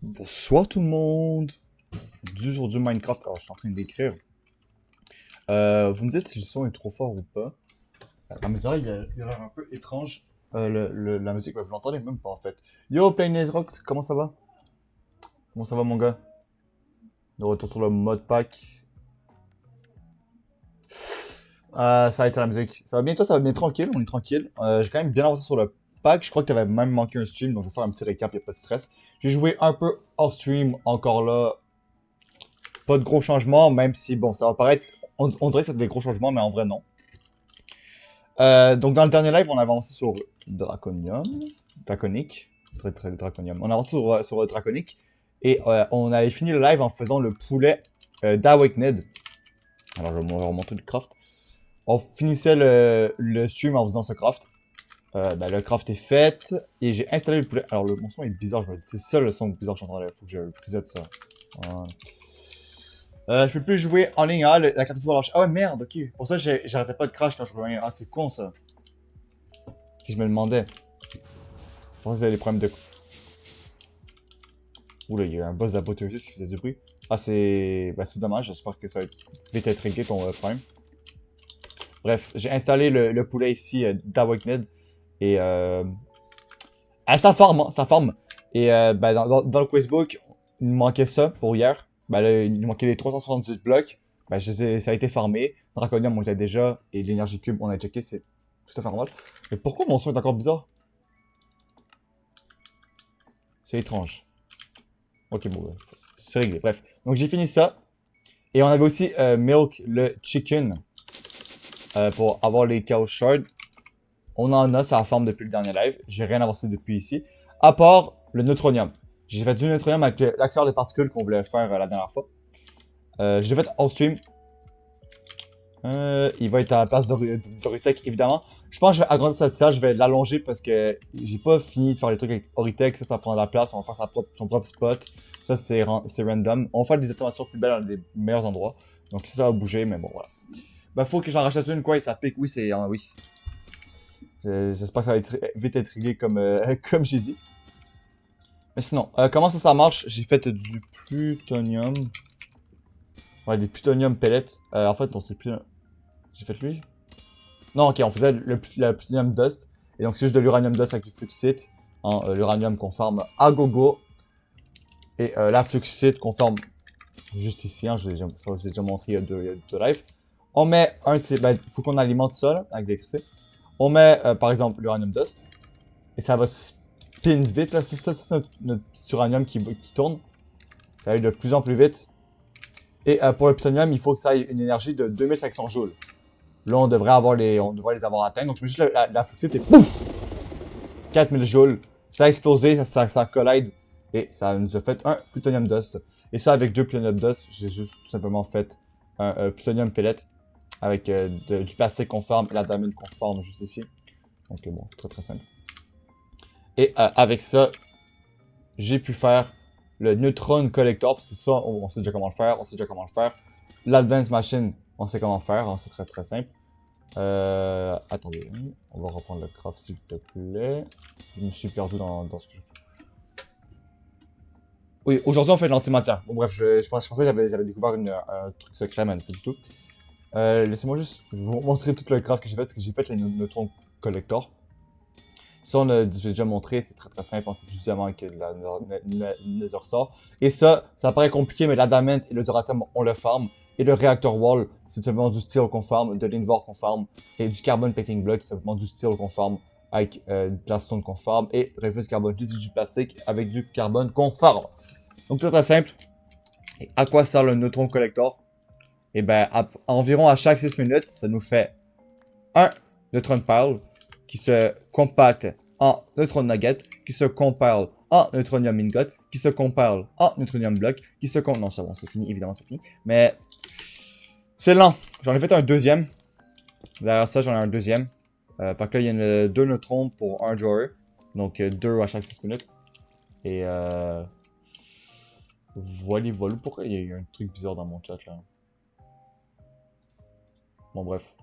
Bonsoir tout le monde. Du jour du Minecraft. Alors, je suis en train d'écrire. Vous me dites si le son est trop fort ou pas. À mes oreilles, il a l'air un peu étrange. La musique, vous l'entendez même pas en fait. Yo, Playlist Rocks, comment ça va? Comment ça va, mon gars? De retour sur le mode pack. Ça va être sur la musique. Ça va bien, toi, ça va bien tranquille, on est tranquille. J'ai quand même bien avancé sur le pack. Je crois que t'avais même manqué un stream, donc je vais faire un petit récap, y'a pas de stress. J'ai joué un peu hors stream, encore là. Pas de gros changements, même si, bon, ça va paraître. On dirait que c'est des gros changements, mais en vrai, non. Donc, dans le dernier live, on a avancé sur Draconium. Draconic. Draconium. On a avancé sur Draconic. Et on avait fini le live en faisant le poulet d'Awakened. Alors, je vais vous remontrer le craft. On finissait le stream en faisant ce craft. Ben, le craft est fait. Et j'ai installé le poulet. Alors, mon son est bizarre, je me dis. C'est ça le son bizarre que j'entends là. Faut que je preset ça. Voilà. Je peux plus jouer en ligne. Ah, la carte de lâche. Ah ouais, merde, ok. Pour ça, j'arrêtais pas de crash quand je revenais. Ah, c'est con ça. Je me demandais. Pour ça, c'était des problèmes de. Oula, il y a un boss d'apothéosis qui faisait du bruit. Ah, c'est. Bah, c'est dommage. J'espère que ça va vite être réglé ton problème. Bref, j'ai installé le poulet ici d'Awakened. Et. Ah, ça forme, hein, ça forme. Et bah, dans le quizbook, il me manquait ça pour hier. Bah, là, il me manquait les 378 blocs. Bah, ça a été farmé. Draconium, on les a déjà. Et l'énergie cube, on a checké, c'est tout à fait normal. Mais pourquoi mon son est encore bizarre? C'est étrange. Ok, bon, c'est réglé. Bref. Donc, j'ai fini ça. Et on avait aussi Milk, le chicken. Pour avoir les Chaos Shards. On en a, ça forme depuis le dernier live. J'ai rien avancé depuis ici. À part le neutronium. J'ai fait du neutronium avec l'accélère de particules qu'on voulait faire la dernière fois. Je l'ai fait en stream. Il va être à la place d'Oritech, évidemment. Je pense que je vais agrandir cette salle, je vais l'allonger parce que j'ai pas fini de faire les trucs avec Oritech. Ça prend de la place. On va faire son propre spot. Ça, c'est random. On va faire des automations plus belles dans des meilleurs endroits. Donc, ça va bouger, mais bon, voilà. Bah, faut que j'en rachète une, quoi, et ça pique. Oui, c'est. Oui. J'espère que ça va vite être réglé comme, comme j'ai dit. Mais sinon, comment ça marche? J'ai fait du plutonium. Ouais, des plutonium pellets. En fait, on sait plus. J'ai fait lui? Non, ok, on faisait le plutonium dust. Et donc, c'est juste de l'uranium dust avec du fluxite. Hein, l'uranium qu'on farme à gogo. Et la fluxite qu'on farme juste ici. Hein, je vous ai déjà montré il y a deux lives. On met un de ces. Ben, il faut qu'on alimente ça là, avec l'électricité. On met par exemple l'uranium dust. Et ça va spin vite. Là. Ça c'est notre petit uranium qui tourne. Ça va aller de plus en plus vite. Et pour le plutonium, il faut que ça ait une énergie de 2500 joules. Là, on devrait les avoir atteints. Donc, je mets juste la fluxite et pouf! 4000 joules. Ça a explosé, ça collide. Et ça nous a fait un plutonium dust. Et ça, avec deux plutonium dust, j'ai juste tout simplement fait un plutonium pellet. Avec du plastique conforme et la damine conforme juste ici. Donc, bon, très très simple. Et avec ça, j'ai pu faire le Neutron Collector, parce que ça, on sait déjà comment le faire. L'Advanced Machine, on sait comment le faire, hein, c'est très très simple. Attendez, on va reprendre le craft s'il te plaît. Je me suis perdu dans ce que je fais. Oui, aujourd'hui on fait de l'antimatière. Bon bref, je pensais que j'avais découvert un truc secret, mais pas du tout. Laissez-moi juste vous montrer tout le craft que j'ai fait, parce que j'ai fait le Neutron Collector. Ça, j'ai déjà montré, c'est très très simple, c'est du diamant avec la nether ressort. Et ça paraît compliqué, mais l'adamant et le duratium, on le farm. Et le reactor wall, c'est simplement du steel qu'on farm, de l'invor qu'on farm, et du carbon plating block, c'est simplement du steel qu'on farm, avec de la stone qu'on farm, et refuse carbone, c'est du plastique avec du carbone qu'on farm. Donc très très simple. Et à quoi sert le neutron collector? Et ben, environ à chaque 6 minutes, ça nous fait un neutron pile qui se compacte en neutron nugget, qui se compile en neutronium ingot, qui se compile en neutronium block, qui se compile... Non, c'est bon, c'est fini, évidemment, c'est fini. Mais c'est lent. J'en ai fait un deuxième. Derrière ça, j'en ai un deuxième. Parce que là, il y a deux neutrons pour un drawer. Donc, deux à chaque 6 minutes. Et voilà. Pourquoi il y a eu un truc bizarre dans mon chat, là? Bon, bref.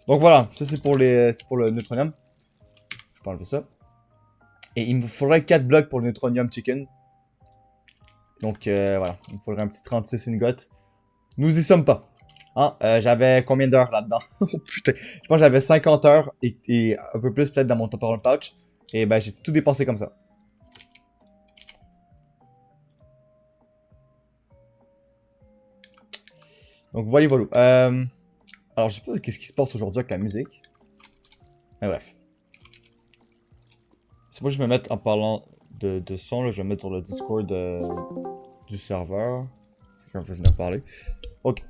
Donc voilà, ça c'est pour le neutronium. Je peux enlever ça. Et il me faudrait 4 blocs pour le neutronium chicken. Donc voilà, il me faudrait un petit 36 ingots. Nous y sommes pas. Hein, j'avais combien d'heures là-dedans? Oh putain, je pense que j'avais 50 heures et un peu plus peut-être dans mon temporal pouch. Et ben j'ai tout dépensé comme ça. Donc voilà, voilà. Alors je sais pas qu'est-ce qui se passe aujourd'hui avec la musique. Mais bref. C'est moi je vais me mettre en parlant de son, là, je vais me mettre sur le Discord du serveur. C'est quand je vais venir parler. Ok.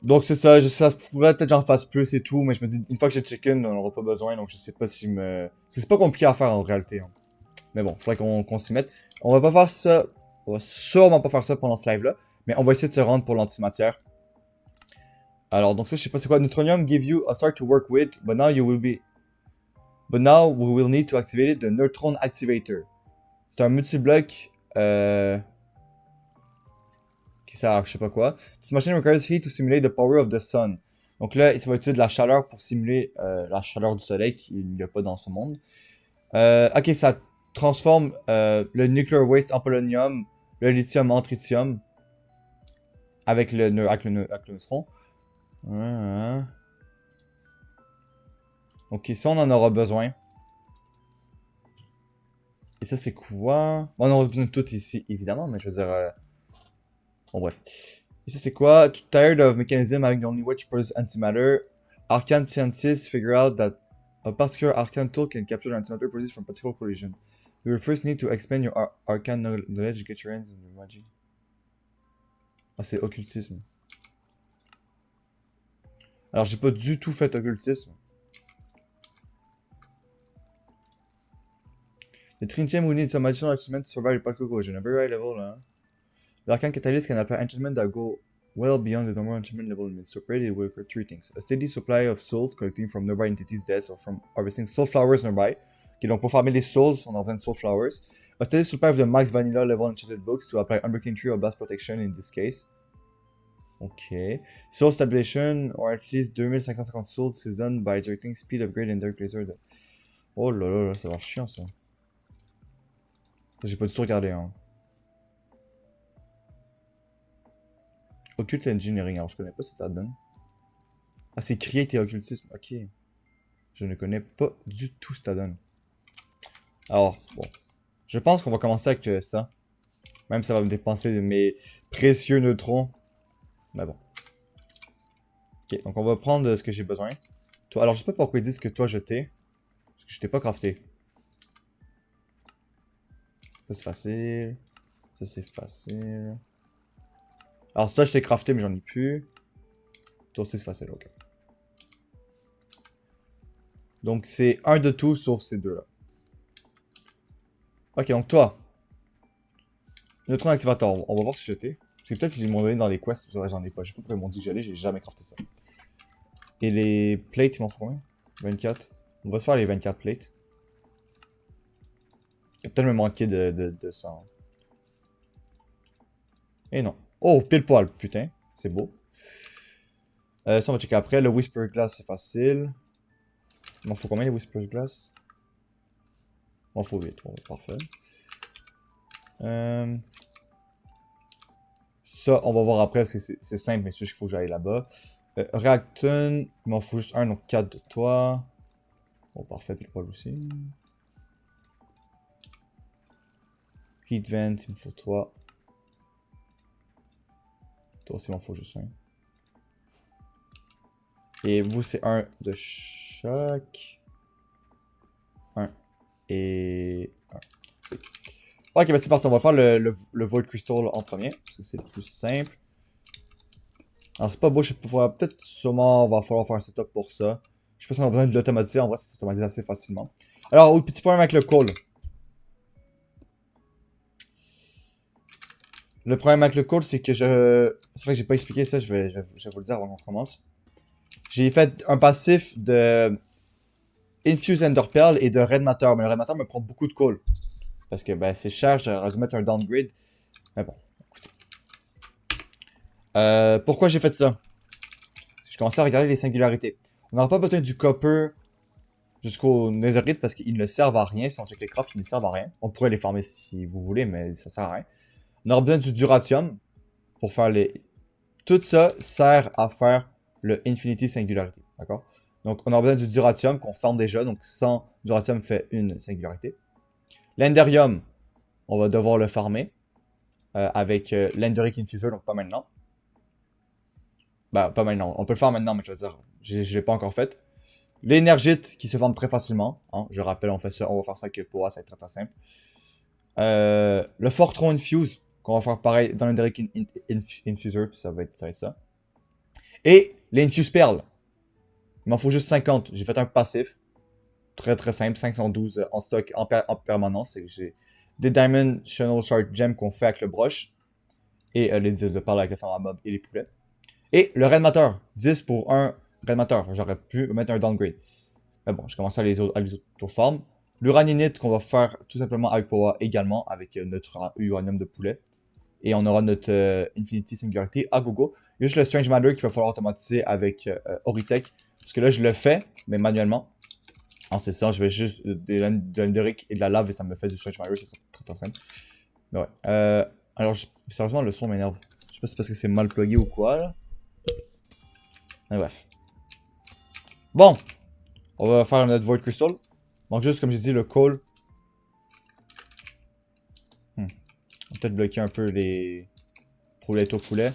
Donc c'est ça, ça pourrait peut-être que j'en fasse plus et tout, mais je me dis, une fois que j'ai chicken, on n'aura pas besoin, donc je sais pas si me... C'est pas compliqué à faire en réalité. Hein. Mais bon, faudrait qu'on s'y mette. On va pas faire ça, on va sûrement pas faire ça pendant ce live-là, mais on va essayer de se rendre pour l'antimatière. Alors donc ça, je sais pas c'est quoi, Neutronium give you a start to work with, but now we will need to activate the Neutron Activator. C'est un multi-bloc, qui sert à je sais pas quoi. This machine requires heat to simulate the power of the sun. Donc là, ça va utiliser de la chaleur pour simuler la chaleur du soleil qu'il n'y a pas dans ce monde. Ok, ça transforme le nuclear waste en polonium, le lithium en tritium avec le neutron. Ok, ça on en aura besoin. Et ça c'est quoi? Bon, on aura besoin de tout ici, évidemment, mais je veux dire... Bon, bref. Ici, c'est quoi? Tired of mechanism having the only way to produce antimatter. Arcane scientists figure out that a particular arcane tool can capture the antimatter produced from particle collision. You will first need to expand your arcane knowledge to get your hands on the magic. Ah, c'est occultisme. Alors, j'ai pas du tout fait occultisme. The Trinitium will need some additional achievement to survive the particle collision. A very high level, là. The Arcane Catalyst can apply enchantment that go well beyond the normal enchantment level limits. To operate, it will require three things. A steady supply of souls collecting from nearby entities' deaths or from harvesting soul flowers nearby. Ok, donc pour farmer les souls, on a besoin de soul flowers. A steady supply of the max vanilla level enchanted books to apply unbreaking tree or blast protection in this case. Ok. Soul stabilization, or at least 2550 souls is done by directing speed upgrade and dark laser. Oh là là là, ça va être chiant ça. J'ai pas du tout regardé hein. Occult Engineering, alors je connais pas cette add-on. Ah, c'est Create et Occultisme, ok. Je ne connais pas du tout cette add-on. Alors, bon. Je pense qu'on va commencer avec ça. Même ça va me dépenser de mes précieux neutrons. Mais bon. Ok, donc on va prendre ce que j'ai besoin. Toi, alors je sais pas pourquoi ils disent que toi je t'ai. Parce que je t'ai pas crafté. Ça c'est facile. Ça c'est facile. Alors toi je t'ai crafté mais j'en ai plus. Toi aussi c'est facile, ok. Donc c'est un de tout sauf ces deux là. Ok, donc toi. Neutron activator, on va voir si je t'ai. Parce que peut-être qu'ils m'ont donné dans les quests, j'en ai pas. Je sais pas pourquoi ils m'ont dit que j'allais, j'ai jamais crafté ça. Et les plates, ils m'en font combien? 24. On va se faire les 24 plates. Il va peut-être me manquer de ça. Hein. Et non. Oh, pile poil, putain. C'est beau. Ça, on va checker après. Le Whisper Glass, c'est facile. Il m'en faut combien les Whisper Glass? Il m'en faut 8. Bon, parfait. Ça, on va voir après parce que c'est simple, mais c'est juste qu'il faut que j'aille là-bas. Reacton, il m'en faut juste un, donc 4 de toi. Bon, parfait, pile poil aussi. Heat Vent, il me faut toi. Toi aussi, il m'en faut juste un. Et vous, c'est un de chaque. Un. Et un. Ok, bah c'est parti, on va faire le Void Crystal en premier, parce que c'est le plus simple. Alors c'est pas beau, je sais pas, peut-être sûrement, va falloir faire un setup pour ça. Je sais pas si on a besoin de l'automatiser, en vrai ça s'automatise assez facilement. Alors, oui, petit problème avec le coal. Le problème avec le coal, c'est que je... C'est vrai que j'ai pas expliqué ça, je vais vous le dire avant qu'on commence. J'ai fait un passif de Infuse Ender Pearl et de Red Matter, mais le Red Matter me prend beaucoup de coal. Parce que ben, c'est cher, j'aurais dû mettre un downgrade. Mais bon, écoutez. Pourquoi j'ai fait ça? Parce que je commençais à regarder les singularités. On n'aura pas besoin du copper jusqu'au netherite parce qu'ils ne servent à rien. Si on check les crafts, ils ne servent à rien. On pourrait les farmer si vous voulez, mais ça sert à rien. On aura besoin du duratium pour faire les... Tout ça sert à faire le Infinity Singularity, d'accord? Donc, on aura besoin du duratium qu'on farme déjà. Donc, 100 duratium fait une singularité. L'enderium, on va devoir le farmer avec l'enderic infusor, donc pas maintenant. Bah, pas maintenant. On peut le faire maintenant, mais je veux dire, je l'ai pas encore fait. L'énergite qui se forme très facilement. Hein, je rappelle, on va faire ça avec Poa, ça va être très très simple. Le Fortron Infuse, qu'on va faire pareil dans l'Enderic Infusor, ça va être ça. Et l'Infuse Pearl. Il m'en faut juste 50. J'ai fait un passif. Très très simple, 512 en stock en permanence. J'ai des Diamond Channel Shard Gem qu'on fait avec le broche. Et les de parler avec les femmes à mob et les poulets. Et le Redmateur, 10 pour un Redmateur. J'aurais pu mettre un downgrade. Mais bon, je commence à les auto-formes. L'uraninite qu'on va faire tout simplement avec Powa également, avec notre uranium de poulet. Et on aura notre Infinity Singularity à gogo. Il y a juste le Strange Matter qu'il va falloir automatiser avec Oritech. Parce que là, je le fais, mais manuellement. Ah, c'est ça, je vais juste de l'enderic et de la lave et ça me fait du Strange Matter. C'est très très simple. Mais ouais. Alors, sérieusement, le son m'énerve. Je sais pas si c'est parce que c'est mal plugué ou quoi, là. Mais bref. Bon. On va faire notre Void Crystal. Donc juste comme j'ai dit, le coal. On va peut-être bloquer un peu les poulettes au poulet.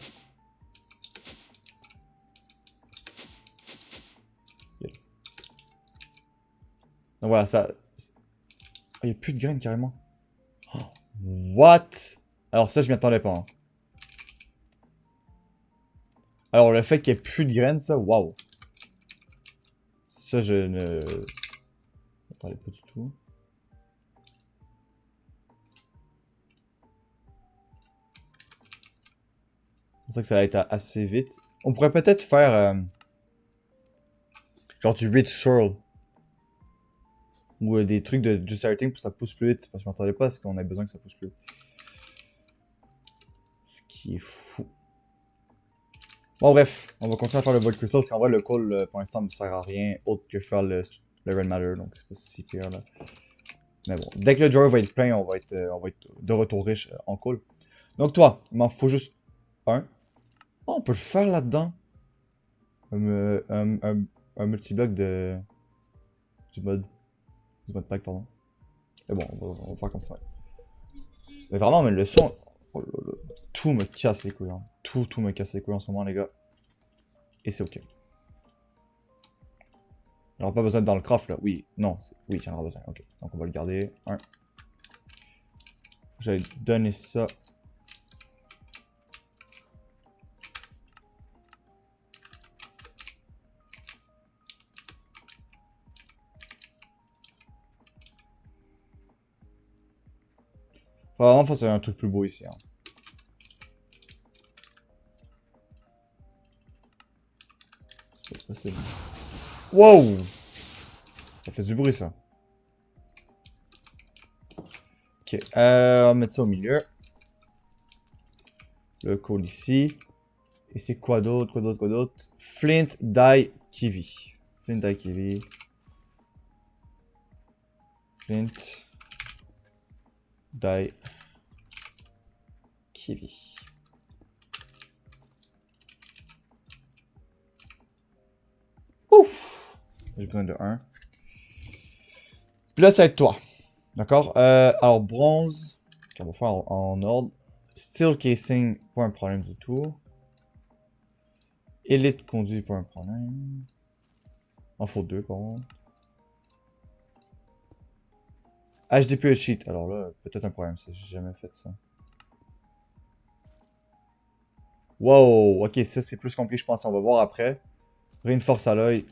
Donc voilà, ça... Il n'y a plus de graines carrément. Oh, what? Alors ça, je m'y attendais pas. Hein. Alors le fait qu'il n'y ait plus de graines, ça, waouh. Ça, je ne... Attendez pas du tout. C'est ça que ça va être assez vite. On pourrait peut-être faire... genre du Rich Swirl. Ou des trucs de Just Starting pour que ça pousse plus vite. Parce que je m'attendais pas à ce qu'on ait besoin que ça pousse plus vite. Ce qui est fou. Bon bref, on va continuer à faire le Void Crystal. Parce qu'en vrai le coal pour l'instant ne sert à rien autre que faire le Red Matter. Donc c'est pas si pire là. Mais bon, dès que le drawer va être plein, on va être de retour riche en coal. Donc toi, il m'en faut juste un. Oh, on peut le faire là-dedans. Un multibloc de... Du mod pack, pardon. Mais bon, on va faire comme ça. Ouais. Mais vraiment, mais le son... Oh, tout me casse les couilles. Hein. Tout me casse les couilles en ce moment, les gars. Et c'est ok. Alors, pas besoin de dans le craft, là. Oui, non. Oui, j'en aurai besoin. Ok. Donc, on va le garder. Un. J'allais donner ça. Faut vraiment faire un truc plus beau ici. Hein. C'est pas possible. Wow! Ça fait du bruit, ça. Ok, on va mettre ça au milieu. Le code ici. Et c'est quoi d'autre? Quoi d'autre? Flint Dye Kiwi. Flint Dye Kiwi. Flint Dye Kiwi. Ouf! J'ai besoin de 1. Puis là, ça va être toi. D'accord? Alors, bronze. On va faire en ordre. Steel casing, pas un problème du tout. Elite conduit, pas un problème. En faut 2, par contre. HDPE cheat. Alors là, peut-être un problème, ça. J'ai jamais fait ça. Wow, ok, ça c'est plus compliqué, je pense. On va voir après. Reinforce à l'œil.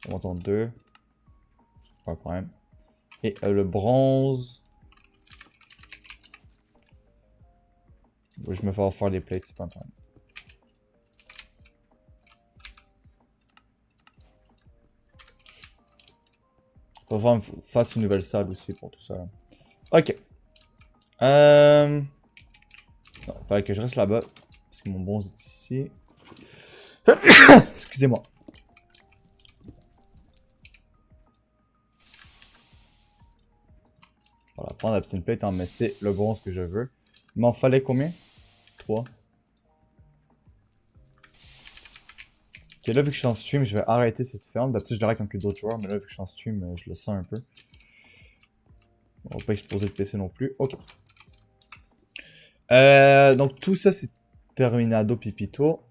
On va entendre 2. Pas un problème. Et le bronze. Je me fais faire des plates, c'est pas un problème. On va faire une nouvelle salle aussi pour tout ça. Là. Ok. Non, il fallait que je reste là-bas. Parce que mon bronze est ici. Excusez-moi. prendre la petite plate, hein, mais c'est le bronze que je veux. Il m'en fallait combien? 3. Ok, là, vu que je suis en stream, je vais arrêter cette ferme. D'habitude, je l'arrête quand il y a d'autres joueurs, mais là, vu que je suis en stream, je le sens un peu. On va pas exposer le PC non plus. Ok. Donc, tout ça, c'est Terminado Pipito.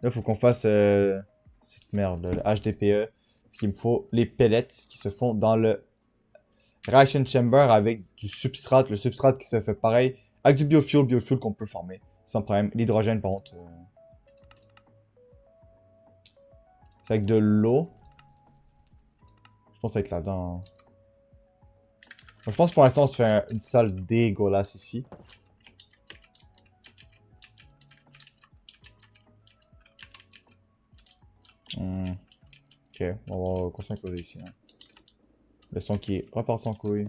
Là, il faut qu'on fasse cette merde, le HDPE. Parce qu'il me faut les pellets qui se font dans le Reaction Chamber avec du substrate. Le substrate qui se fait pareil avec du biofuel qu'on peut former sans problème. L'hydrogène, par contre, c'est avec de l'eau. Je pense avec là-dedans. Je pense que pour l'instant, on se fait une salle dégueulasse ici. Ok, on va continuer à causer ici. Hein. Le son qui est reparti en couille.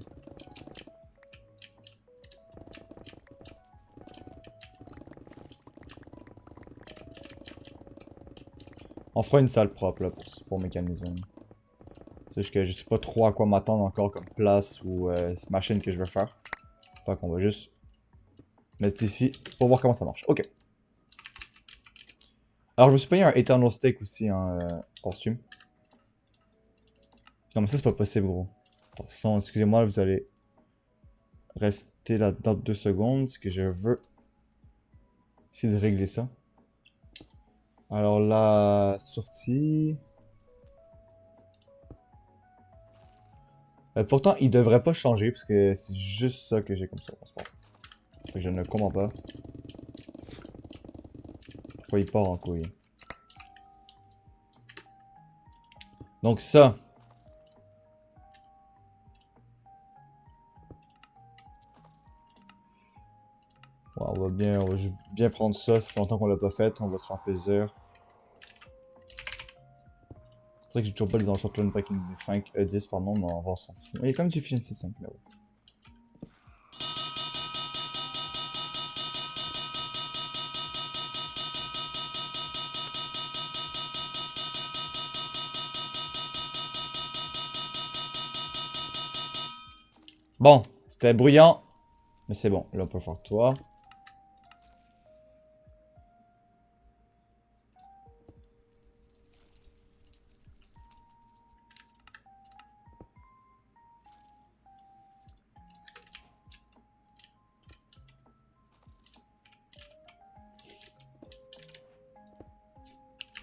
On fera une salle propre là, pour Mécanisme. C'est juste que je sais pas trop à quoi m'attendre encore comme place ou machine que je veux faire. Fait qu'on va juste mettre ici pour voir comment ça marche. Ok. Alors je me suis payé un Eternal Steak aussi en hors stream. Non mais ça c'est pas possible gros. Attention, excusez-moi, vous allez rester là dans 2 secondes. Parce que je veux essayer de régler ça. Alors la sortie... pourtant, il devrait pas changer, parce que c'est juste ça que j'ai comme ça. Fait que je ne comprends pas. Pourquoi il part en couille. Donc ça. Ouais, on va bien prendre ça. Ça fait longtemps qu'on l'a pas fait. On va se faire plaisir. C'est vrai que j'ai toujours pas les Enchantrun Packing des 5, 10, pardon, mais on va s'en foutre. Il y a quand même du Efficiency 5 là-haut. Bon, c'était bruyant. Mais c'est bon, là on peut faire toi.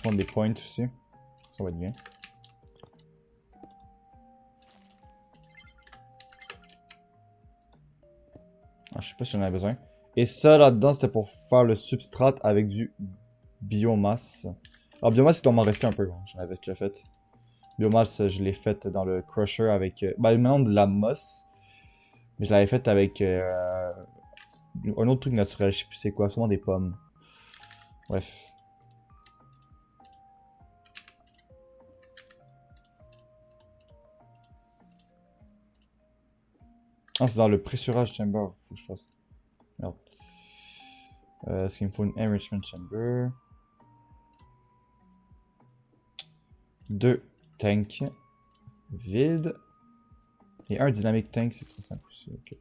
Prendre des points aussi. Ça va être bien. Ah, je sais pas si j'en ai besoin. Et ça là-dedans, c'était pour faire le substrate avec du biomasse. Alors biomasse, il doit m'en rester un peu. Hein. J'en avais déjà fait. Biomasse, je l'ai fait dans le crusher avec... bah, maintenant de la mosse. Mais je l'avais fait avec un autre truc naturel. Je sais plus c'est quoi. Sûrement des pommes. Bref. Ah, c'est dans le pressurage chamber. Faut que je fasse. Merde. Est-ce qu'il me faut une enrichment chamber? 2 tanks vides. Et un dynamic tank, c'est très simple aussi. Ok.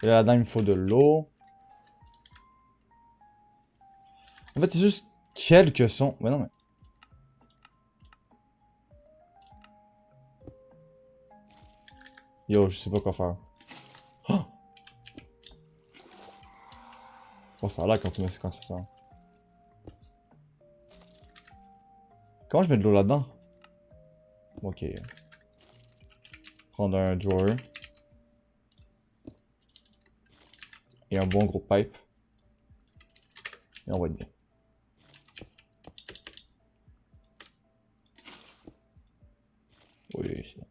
Et là-dedans, il me faut de l'eau. En fait, c'est juste quelques sons. Mais non, mais. Yo, je sais pas quoi faire. Oh, oh ça a l'air quand tu fais ça. Comment je mets de l'eau là-dedans? Ok. Prendre un drawer. Et un bon gros pipe. Et on va être bien. Oui, c'est bon.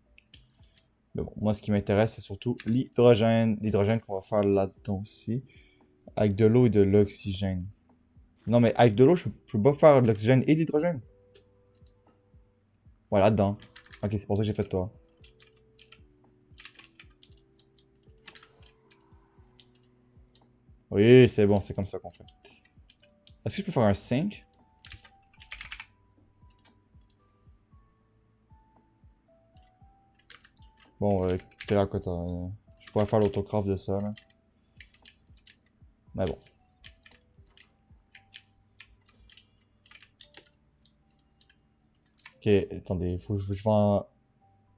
Mais bon, moi ce qui m'intéresse c'est surtout l'hydrogène. L'hydrogène qu'on va faire là-dedans aussi. Avec de l'eau et de l'oxygène. Non mais avec de l'eau, je peux pas faire de l'oxygène et de l'hydrogène. Ouais, là-dedans. Ok, c'est pour ça que j'ai fait toi. Oui, c'est bon, c'est comme ça qu'on fait. Est-ce que je peux faire un sync? Bon, t'es là, quoi, je pourrais faire l'autocraft de ça, là. Mais bon. Ok, attendez, faut que je vais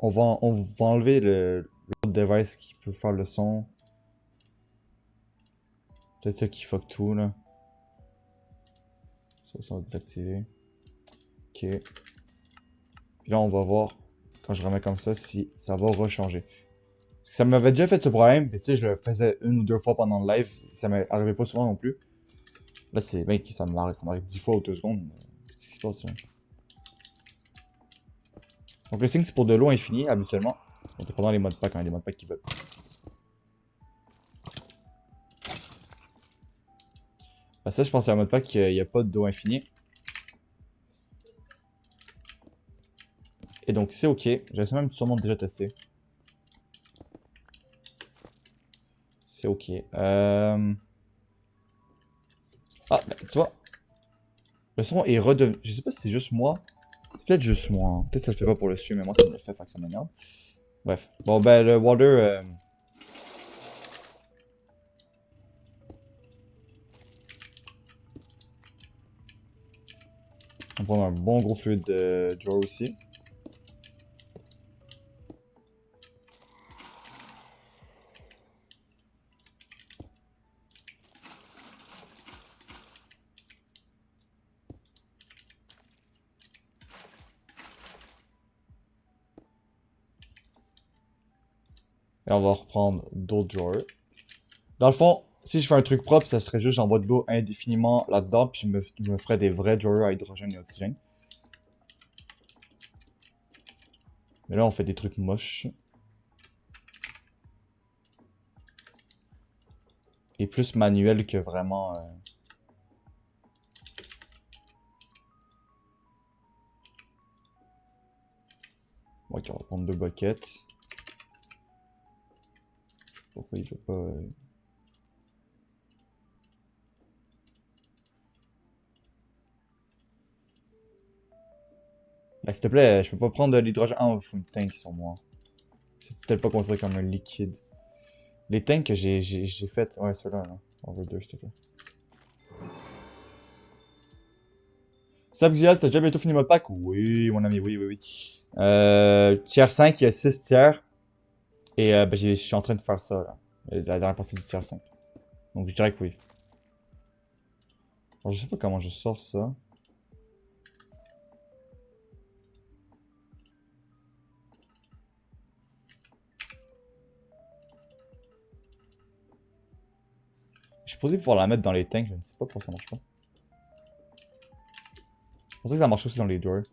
on va enlever l'autre device qui peut faire le son. Peut-être ça qui fuck tout, là. Ça va désactiver. Ok. Puis là, on va voir, quand je remets comme ça, si ça va rechanger. Parce que ça m'avait déjà fait ce problème, mais tu sais, je le faisais une ou deux fois pendant le live. Ça m'arrivait pas souvent non plus. Là, c'est, mec, ça m'arrive 10 fois ou 2 secondes. Qu'est-ce qui se passe, là? Donc le sync, c'est pour de l'eau infinie, habituellement. Donc pendant les modpacks, hein, les modpacks qui veulent. Bah ça, je pense que c'est un modpack qu'il n'y a pas d'eau infinie. Et donc c'est ok. J'avais même sûrement déjà testé. C'est ok. Ah, bah, tu vois. Le son est redevenu. Je sais pas si c'est juste moi. C'est peut-être juste moi. Hein. Peut-être que ça le fait pas pour le stream, mais moi ça me le fait que ça m'énerve. Bref. Bon, ben le water. On va prendre un bon gros fluide de draw aussi. Et on va reprendre d'autres drawers. Dans le fond, si je fais un truc propre, ça serait juste j'envoie de l'eau indéfiniment là-dedans, puis je me ferais des vrais drawers à hydrogène et oxygène. Mais là, on fait des trucs moches. Et plus manuel que vraiment... Ok, on va prendre 2 buckets. Pourquoi il veut pas... Bah, s'il te plaît, je peux pas prendre de l'hydrogène. Ah, il faut une tank sur moi. C'est peut-être pas considéré comme un liquide. Les tanks que j'ai fait... Ouais, ceux-là, là. On veut 2, s'il te plaît. Sab Xiaz, t'as déjà bientôt fini mon pack? Oui, mon ami, oui, oui, oui. Tiers 5, il y a 6 tiers. Et ben, je suis en train de faire ça, là. La dernière partie du tiers 5. Donc je dirais que oui. Alors, je sais pas comment je sors ça. Je suis supposé pouvoir la mettre dans les tanks, je ne sais pas pourquoi ça marche pas. Je pensais que ça marche aussi dans les drawers.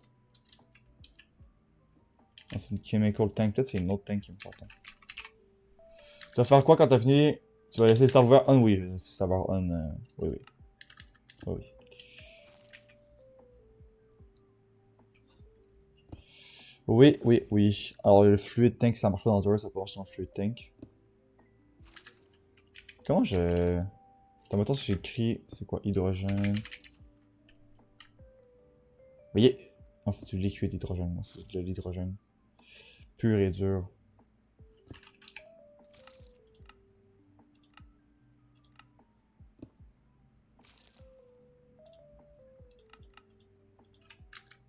Ah, c'est une chemical tank, peut-être c'est une autre tank qui me porte. Tu vas faire quoi quand t'as fini? Tu vas laisser le serveur on? Oui, je vais laisser le serveur on. Oui, oui. Oui, oui. Oui, oui, oui. Alors le fluid tank, ça marche pas dans le drawer, ça peut marcher dans le fluid tank. Comment je... Attends, maintenant si j'écris, c'est quoi, hydrogène? Vous voyez? Non, c'est du liquide hydrogène, non, c'est de l'hydrogène. Pur et dur.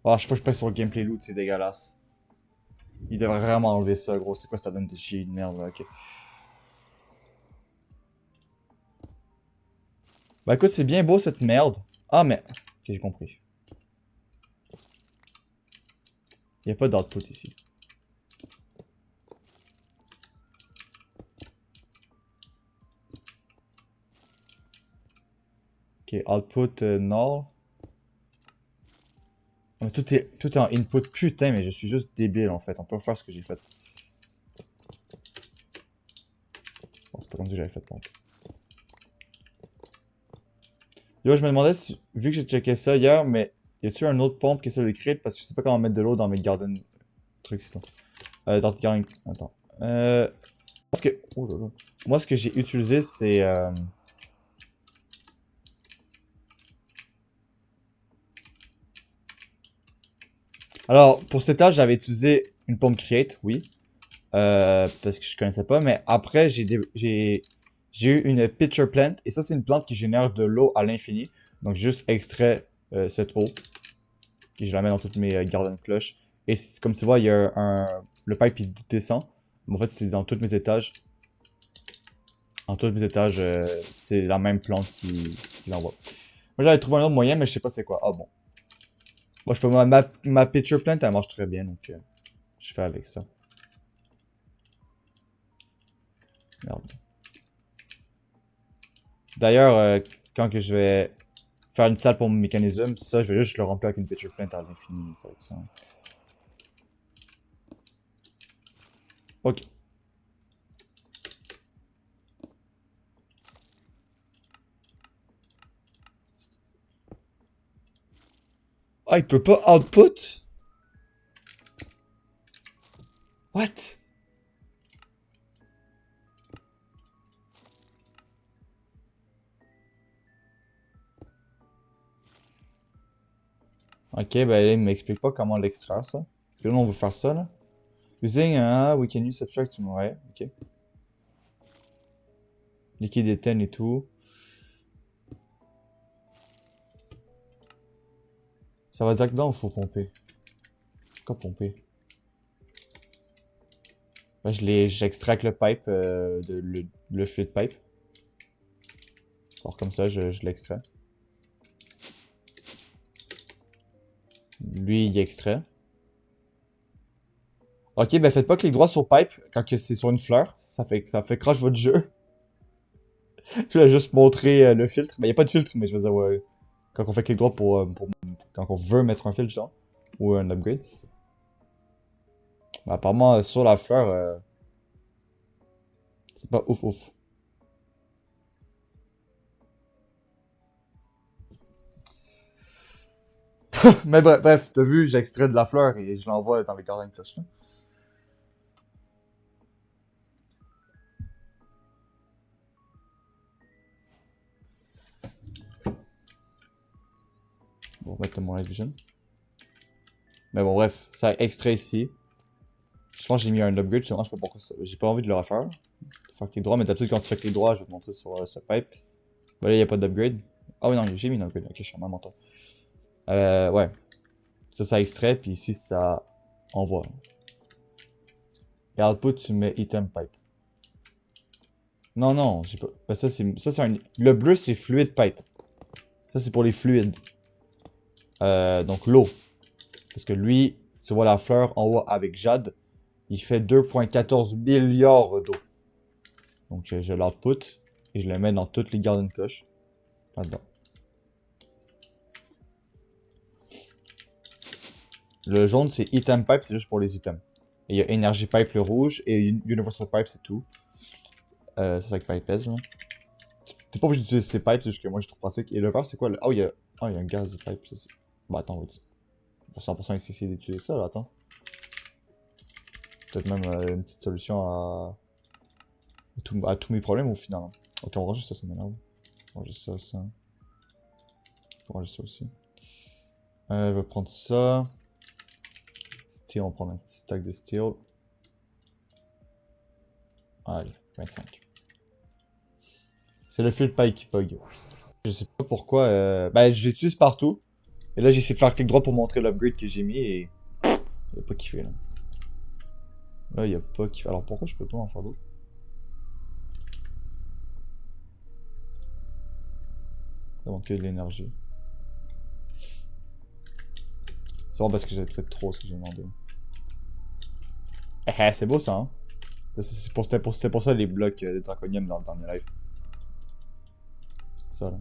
Ah, je sais pas, je pèse sur le gameplay loot, c'est dégueulasse. Il devrait vraiment enlever ça, gros. C'est quoi ça donne de chier de merde, là, ok. Bah écoute, c'est bien beau cette merde. Ah, mais... Ok, j'ai compris. Il n'y a pas d'output ici. Ok, output null. Ah, mais tout est en input. Putain, mais je suis juste débile en fait. On peut refaire ce que j'ai fait. Bon, c'est pas comme si j'avais fait pompe. Là, je me demandais si, vu que j'ai checké ça hier, mais y a-tu un autre pompe qui est sur l'écrit parce que je sais pas comment mettre de l'eau dans mes garden trucs sinon. Dans tes garden. Attends. Parce que. Oh là là. Moi, ce que j'ai utilisé, c'est. Alors, pour cet âge, j'avais utilisé une pompe Create, oui. Parce que je connaissais pas, mais après, j'ai eu une pitcher plant, et ça, c'est une plante qui génère de l'eau à l'infini. Donc, juste extrait cette eau, et je la mets dans toutes mes garden cloches. Et comme tu vois, il y a le pipe, il descend. Mais en fait, c'est dans tous mes étages. Dans tous mes étages, c'est la même plante qui l'envoie. Moi, j'avais trouvé un autre moyen, mais je sais pas c'est quoi. Ah bon. Moi, je peux, ma pitcher plant, elle marche très bien, donc je fais avec ça. Merde. D'ailleurs, quand que je vais faire une salle pour mon mécanisme, ça, je vais juste le remplir avec une pitcher plant à l'infini. Ça va être ça. Ok. Ah, il peut pas output? What? Ok, ben là, il m'explique pas comment l'extraire, ça. Parce que là, on veut faire ça, là. Using, we can use subtract, ouais, ok. Liquide éteint et tout. Ça va dire que dedans, il faut pomper. Pourquoi pomper? Là, j'extracte le pipe, le fluid pipe. Alors comme ça, je l'extrais. Lui, il extrait. Ok, ben faites pas clic droit sur pipe quand c'est sur une fleur. Ça fait crash votre jeu. Je vais juste montrer le filtre. Ben, y a pas de filtre, mais je veux dire, ouais, quand on fait clic droit quand on veut mettre un filtre, genre, ou un upgrade. Ben, apparemment, sur la fleur, c'est pas ouf ouf. Mais bref, t'as vu, j'extrais de la fleur et je l'envoie dans les gardens de cloche, là. Bon, on va mettre mon Light Vision. Mais bon, bref, ça extrait ici. Je pense que j'ai mis un upgrade, justement, je sais pas pourquoi ça. J'ai pas envie de le refaire. Faire clic droit, mais d'habitude, quand tu fais clic droit, je vais te montrer sur ce pipe. Ben là, il n'y a pas d'upgrade. Ah oui, non, j'ai mis un upgrade. Ok, je suis en menton. Ouais. Ça extrait, puis ici, ça envoie. Et output, tu mets item pipe. Non, non, j'ai pas. Ben, ça, c'est un. Le bleu, c'est fluid pipe. Ça, c'est pour les fluides. Donc, l'eau. Parce que lui, si tu vois la fleur en haut avec Jade, il fait 2,14 milliards d'eau. Donc, je l'output et je le mets dans toutes les garden cloches. Là-dedans. Le jaune, c'est item pipe, c'est juste pour les items. Et il y a energy pipe, le rouge, et universal pipe, c'est tout. C'est ça que pipe pèse, là. T'es pas obligé d'utiliser ces pipes, c'est juste que moi je trouve pratique. Et le vert, c'est quoi le... Oh, il y a... Oh, il y a un gaz de pipe, ça c'est... Bah attends, on va dire. Pour 100% essayer d'utiliser ça, là, attends. Peut-être même une petite solution à tous mes problèmes au final. Ok, on range ça, ça m'énerve. On range ça, ça. On range ça aussi. Je vais prendre ça. Steel, on va prendre un petit stack de steel. Allez, 25. C'est le fil pipe qui bug. Je sais pas pourquoi. Ben, je l'utilise partout. Et là, j'ai essayé de faire clic droit pour montrer l'upgrade que j'ai mis et. Il a pas kiffé là. Là, il a pas kiffé. Alors pourquoi je peux pas en faire d'autres? Ça demande que de l'énergie. C'est bon parce que j'avais peut-être trop ce que j'ai demandé. Eh, c'est beau ça, hein? C'était pour ça les blocs de draconium dans le dernier live. Ça là.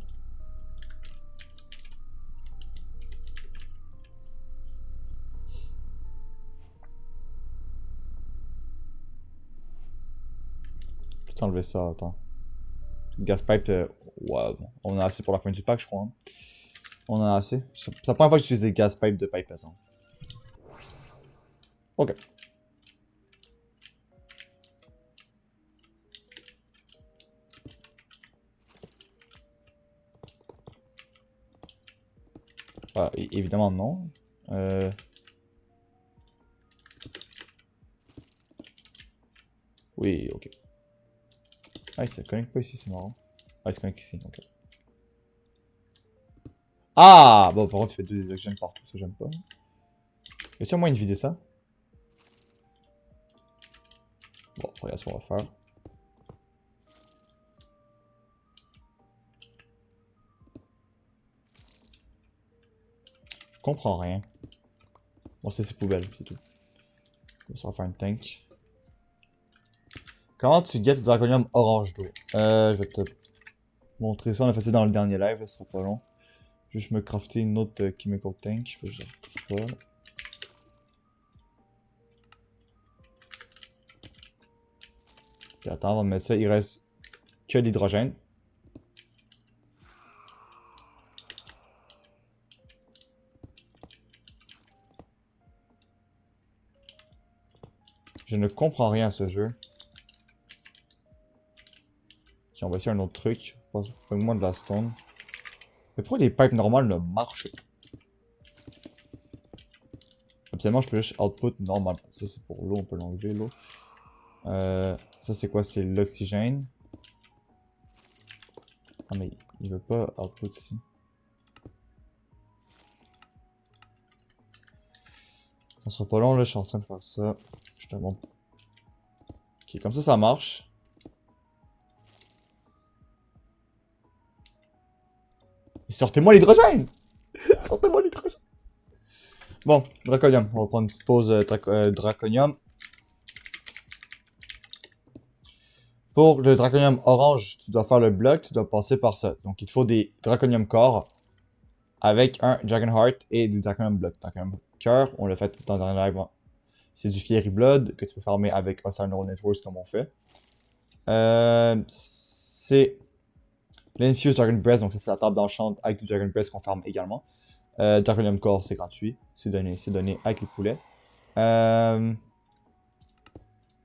Peut enlever ça, attends. Gas pipe, ouais, bon. On a assez pour la fin du pack, je crois. Hein. On en a assez. C'est la première fois que j'utilise des gas pipes de pipe pesant. Ok. Ah, évidemment non. Oui, ok. Ah, il se connecte pas ici, c'est marrant. Ah, il se connecte ici, ok. Ah! Bon, par contre, il fait des oxygènes partout, ça j'aime pas. Y a-t-il moyen de vider ça? Bon, regarde ce qu'on va faire. Je comprends rien. Bon, c'est poubelle, c'est tout. Ça va faire une tank. Comment tu get le draconium orange d'eau? Je vais te montrer ça. On a fait ça dans le dernier live, ça sera pas long. Juste me crafter une autre chemical tank. Je sais pas. Puis attends, on va mettre ça. Il reste que l'hydrogène. Je ne comprends rien à ce jeu. Ok, on va essayer un autre truc. Pas-moi de la stone. Mais pourquoi les pipes normales ne marchent pas? Absolument, je peux juste output normal. Ça, c'est pour l'eau, on peut l'enlever, l'eau. Ça, c'est quoi? C'est l'oxygène. Ah, mais il veut pas output ici. Ça sera pas long, là, je suis en train de faire ça. Je te montre. Ok, comme ça marche. Sortez-moi l'hydrogène! Sortez-moi l'hydrogène! Bon, draconium. On va prendre une petite pause draconium. Pour le draconium orange, tu dois faire le bloc, tu dois passer par ça. Donc, il te faut des draconium core avec un dragon heart et des draconium block. Draconium cœur, on l'a fait dans un live. C'est du Fiery Blood que tu peux farmer avec Hostile Neural Networks comme on fait. C'est l'Infused Dragon Breath, donc c'est la table d'enchant avec du Dragon Breath qu'on farme également. Draconium Core, c'est gratuit, c'est donné avec les poulets.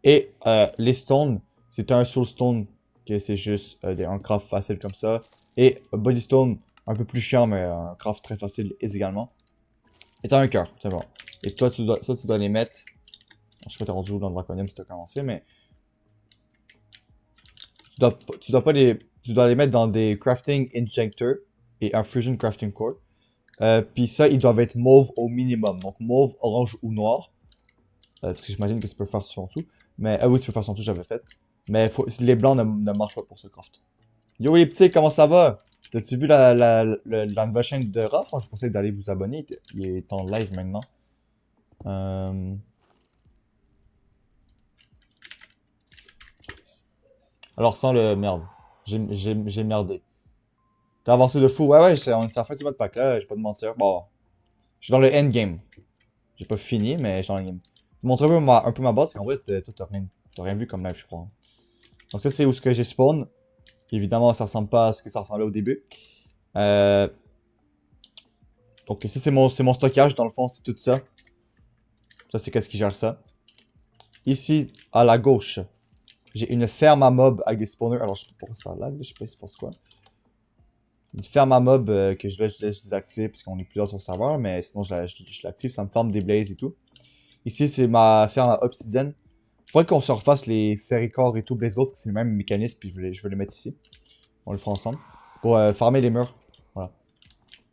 Et les stones, c'est un Soul Stone, que c'est juste un craft facile comme ça. Et Body Stone, un peu plus chiant, mais un craft très facile également. Et t'as un cœur, c'est bon. Et toi, tu dois les mettre. Je sais pas t'es rendu où dans le Draconium si t'as commencé, mais tu dois les mettre dans des crafting injectors et un fusion crafting core. Puis ça, ils doivent être mauve au minimum. Donc mauve, orange ou noir. Parce que j'imagine que tu peux faire sur tout. Mais oui, tu peux faire sur tout, j'avais fait. Mais les blancs ne marchent pas pour ce craft. Yo les petits, comment ça va? T'as-tu vu la nouvelle chaîne de Raph? Je vous conseille d'aller vous abonner. Il est en live maintenant. Alors sans le merde. J'ai merdé. T'as avancé de fou. Ouais, c'est la fin du mode pack là, je vais pas te mentir. Bon. Je suis dans le endgame. J'ai pas fini, mais je suis dans le game. Je vous montre un peu ma base, parce qu'en vrai, toi, t'as rien vu comme live, je crois. Donc ça, c'est où ce que j'ai spawn. Évidemment, ça ressemble pas à ce que ça ressemblait au début. Donc ça, c'est mon stockage, dans le fond, c'est tout ça. Ça, c'est qu'est-ce qui gère ça. Ici, à la gauche, j'ai une ferme à mob avec des spawners. Alors, je sais pas pourquoi ça lag, je sais pas si c'est quoi. Une ferme à mob que je laisse désactiver parce qu'on est plusieurs sur le serveur, mais sinon je l'active, ça me forme des blazes et tout. Ici, c'est ma ferme à obsidienne. Faudrait qu'on se refasse les fairy core et tout, blaze gold, parce que c'est le même mécanisme, puis je veux les mettre ici. On le fera ensemble. Pour farmer les murs. Voilà.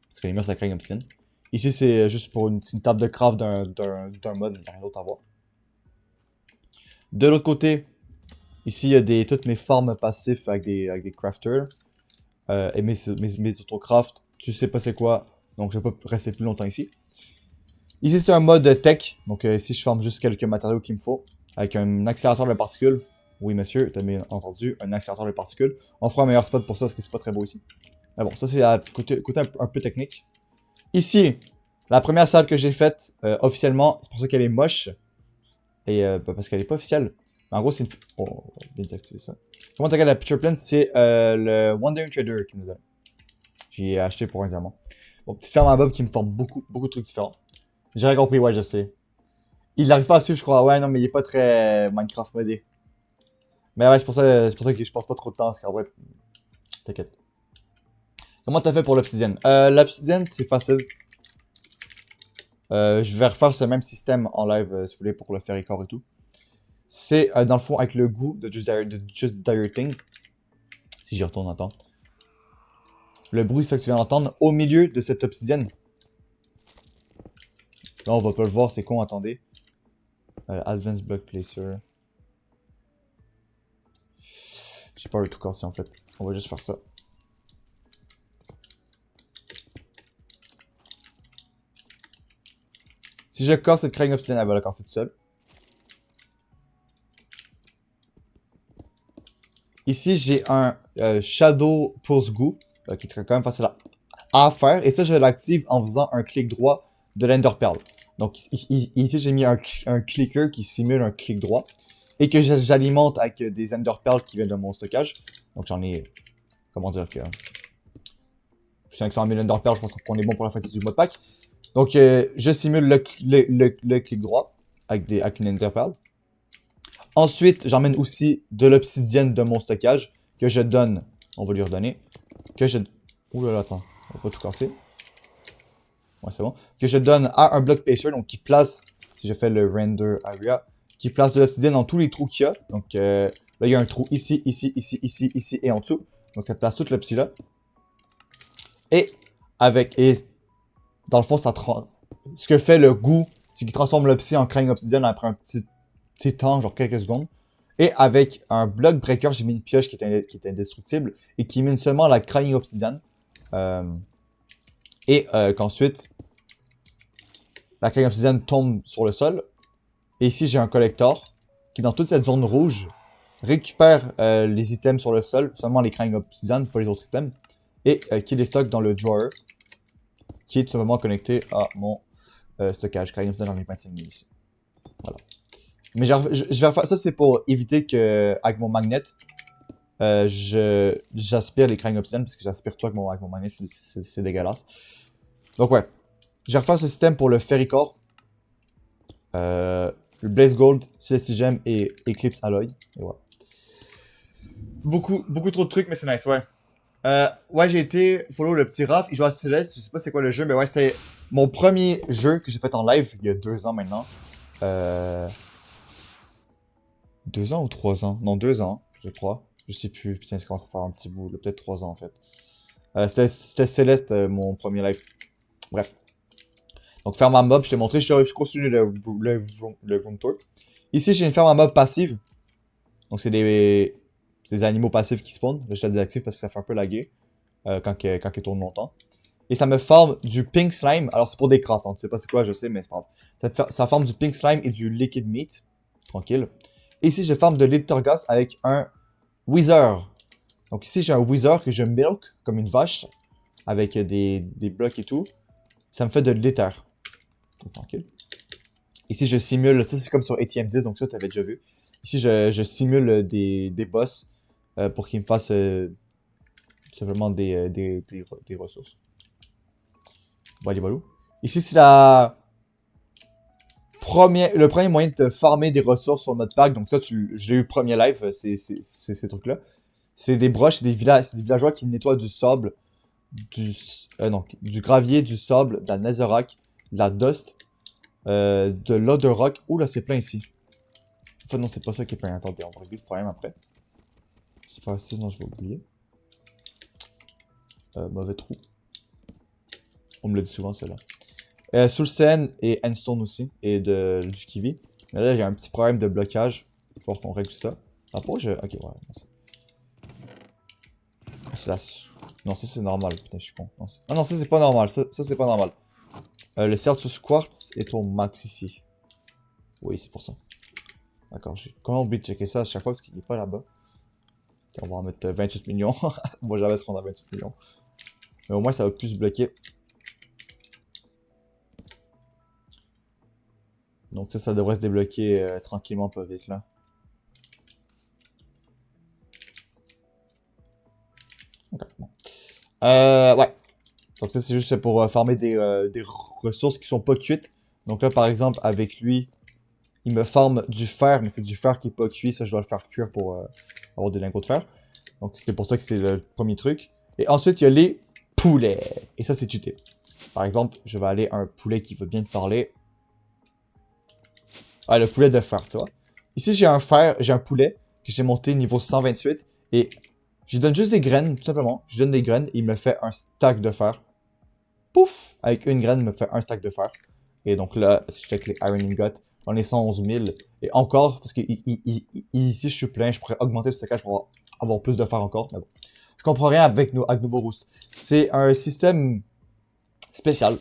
Parce que les murs, ça crée une obsidienne. Ici, c'est juste pour une table de craft d'un mode, il n'y a rien d'autre à voir. De l'autre côté, ici, il y a toutes mes farms passifs avec des crafters. Et mes autocraft, tu sais pas c'est quoi, donc je vais pas rester plus longtemps ici. Ici c'est un mode tech, donc ici je forme juste quelques matériaux qu'il me faut, avec un accélérateur de particules. Oui monsieur, t'as bien entendu, un accélérateur de particules. On fera un meilleur spot pour ça parce que c'est pas très beau ici. Mais bon, ça c'est à côté un peu technique. Ici, la première salle que j'ai faite officiellement, c'est pour ça qu'elle est moche. Et parce qu'elle est pas officielle. Mais en gros c'est une... Oh, on va bien désactiver ça. Comment t'as la picture plane, c'est le Wandering Trader qui me donne. J'ai acheté pour un diamant. Bon, petite ferme à Bob qui me forme beaucoup de trucs différents. J'ai rien compris, ouais, je sais. Il n'arrive pas à suivre, je crois. Ouais, non, mais il est pas très Minecraft modé. Mais ouais, c'est pour ça que je passe pas trop de temps, parce qu'en vrai, t'inquiète. Comment t'as fait pour l'obsidienne? L'obsidienne, c'est facile. Je vais refaire ce même système en live, si vous voulez, pour le fairy core et tout. c'est dans le fond avec le goût de Just Dire Thing. Si j'y retourne, attends. Le bruit, c'est ça que tu viens d'entendre, au milieu de cette obsidienne. Là, on va pas le voir, c'est con, attendez. Advanced Block Placer. J'ai pas le tout casser en fait. On va juste faire ça. Si je casse cette craigne obsidienne, elle va la casser toute seule. Ici, j'ai un Shadow Pulse Goo, qui est quand même facile à faire. Et ça, je l'active en faisant un clic droit de l'Ender Pearl. Donc ici, j'ai mis un clicker qui simule un clic droit. Et que j'alimente avec des Ender Pearls qui viennent de mon stockage. Donc j'en ai, comment dire que... 500 000 Ender Pearls, je pense qu'on est bon pour la fin du modpack. Donc je simule le clic droit avec une Ender Pearl. Ensuite, j'emmène aussi de l'obsidienne de mon stockage que je donne. On va lui redonner. Que je... Ouh là là, attends. On va pas tout casser. Ouais, c'est bon. Que je donne à un block placer, donc qui place, si je fais le render area, qui place de l'obsidienne dans tous les trous qu'il y a. Donc là, il y a un trou ici, ici, ici, ici, ici et en dessous. Donc ça place tout l'obsi là. Et dans le fond, ce que fait le goût, c'est qu'il transforme l'obsi en crâne obsidienne après un petit temps, genre quelques secondes. Et avec un block breaker, j'ai mis une pioche qui est indestructible et qui mine seulement la crâne obsidienne. Qu'ensuite, la crâne obsidienne tombe sur le sol. Et ici, j'ai un collector qui, dans toute cette zone rouge, récupère les items sur le sol, seulement les crânes obsidienne, pas les autres items, et qui les stocke dans le drawer, qui est tout simplement connecté à mon stockage. Crâne obsidienne, j'en ai 25 000 ici. Voilà. Mais je vais refaire ça, c'est pour éviter que, avec mon magnet, j'aspire les crânes obsidienne, parce que j'aspire tout avec mon magnet, c'est dégueulasse. Donc ouais, je vais refaire ce système pour le Ferricore, le Blaze Gold, CSI Gem et Eclipse Alloy. Et voilà. Beaucoup trop de trucs, mais c'est nice, ouais. Ouais, j'ai été follow le petit Raph, il joue à Céleste, je sais pas c'est quoi le jeu, mais ouais, c'est mon premier jeu que j'ai fait en live il y a 2 ans maintenant. 2 ans ou 3 ans? Non, 2 ans, je crois. Je sais plus, putain, ça commence à faire un petit bout, peut-être 3 ans en fait. C'était Céleste, mon premier live. Bref. Donc, ferme à mob, je t'ai montré, je continue le room tour. Ici, j'ai une ferme à mob passive. Donc, c'est des animaux passifs qui spawnent. Là, je la désactive parce que ça fait un peu laguer quand ils tournent longtemps. Et ça me forme du pink slime. Alors, c'est pour des crafts, hein. Tu sais pas c'est quoi, je sais, mais c'est pas grave. Ça forme du pink slime et du liquid meat. Tranquille. Et ici, je forme de l'Ittergast avec un Wither. Donc, ici, j'ai un Wither que je milk comme une vache avec des blocs et tout. Ça me fait de l'Ether. Tranquille. Ici, je simule, ça c'est comme sur ATM10, donc ça, tu avais déjà vu. Ici, je simule des boss pour qu'ils me fassent tout simplement des ressources. Voilà, voilà. Ici, c'est le premier moyen de farmer des ressources sur le modpack. Donc ça, je l'ai eu premier live, ces trucs-là. C'est des broches, c'est des villageois qui nettoient du sable, du gravier, du sable, de la netherrack, de la dust, de l'eau de rock. Ouh là, c'est plein ici. En fait, non, c'est pas ça qui est plein. Attendez, on va régler ce problème après. Sinon, je vais oublier. Mauvais trou. On me l'a dit souvent, celle-là. Soulsen et Endstone aussi. Et du Kiwi. Mais là, j'ai un petit problème de blocage. Il faut qu'on règle tout ça. Ah, pourquoi je. Ok, voilà. C'est la. Non, ça c'est normal. Putain, je suis con. Non, ah non, ça c'est pas normal. Ça c'est pas normal. Le Certus Quartz est au max ici. Oui, c'est pour ça. D'accord, j'ai comment oublié de checker ça à chaque fois parce qu'il n'est pas là-bas. On va en mettre 28 millions. On va jamais se rendre à 28 millions. Mais au moins ça va plus se bloquer. Donc ça devrait se débloquer tranquillement, pas vite là. Ok, bon. Ouais. Donc ça c'est juste pour farmer des ressources qui sont pas cuites. Donc là par exemple avec lui, il me farme du fer, mais c'est du fer qui est pas cuit. Ça je dois le faire cuire pour avoir des lingots de fer. Donc c'était pour ça que c'est le premier truc. Et ensuite il y a les poulets. Et ça c'est tuté. Par exemple, je vais aller à un poulet qui veut bien te parler. Ah, le poulet de fer, tu vois. Ici, j'ai un poulet que j'ai monté niveau 128 et je lui donne juste des graines, tout simplement. Je lui donne des graines et il me fait un stack de fer. Pouf! Avec une graine, il me fait un stack de fer. Et donc là, si je check les Iron Ingot, j'en ai 111 000. Et encore, parce que ici, je suis plein, je pourrais augmenter le stockage pour avoir plus de fer encore. Mais bon, je comprends rien avec nouveau roost. C'est un système spécial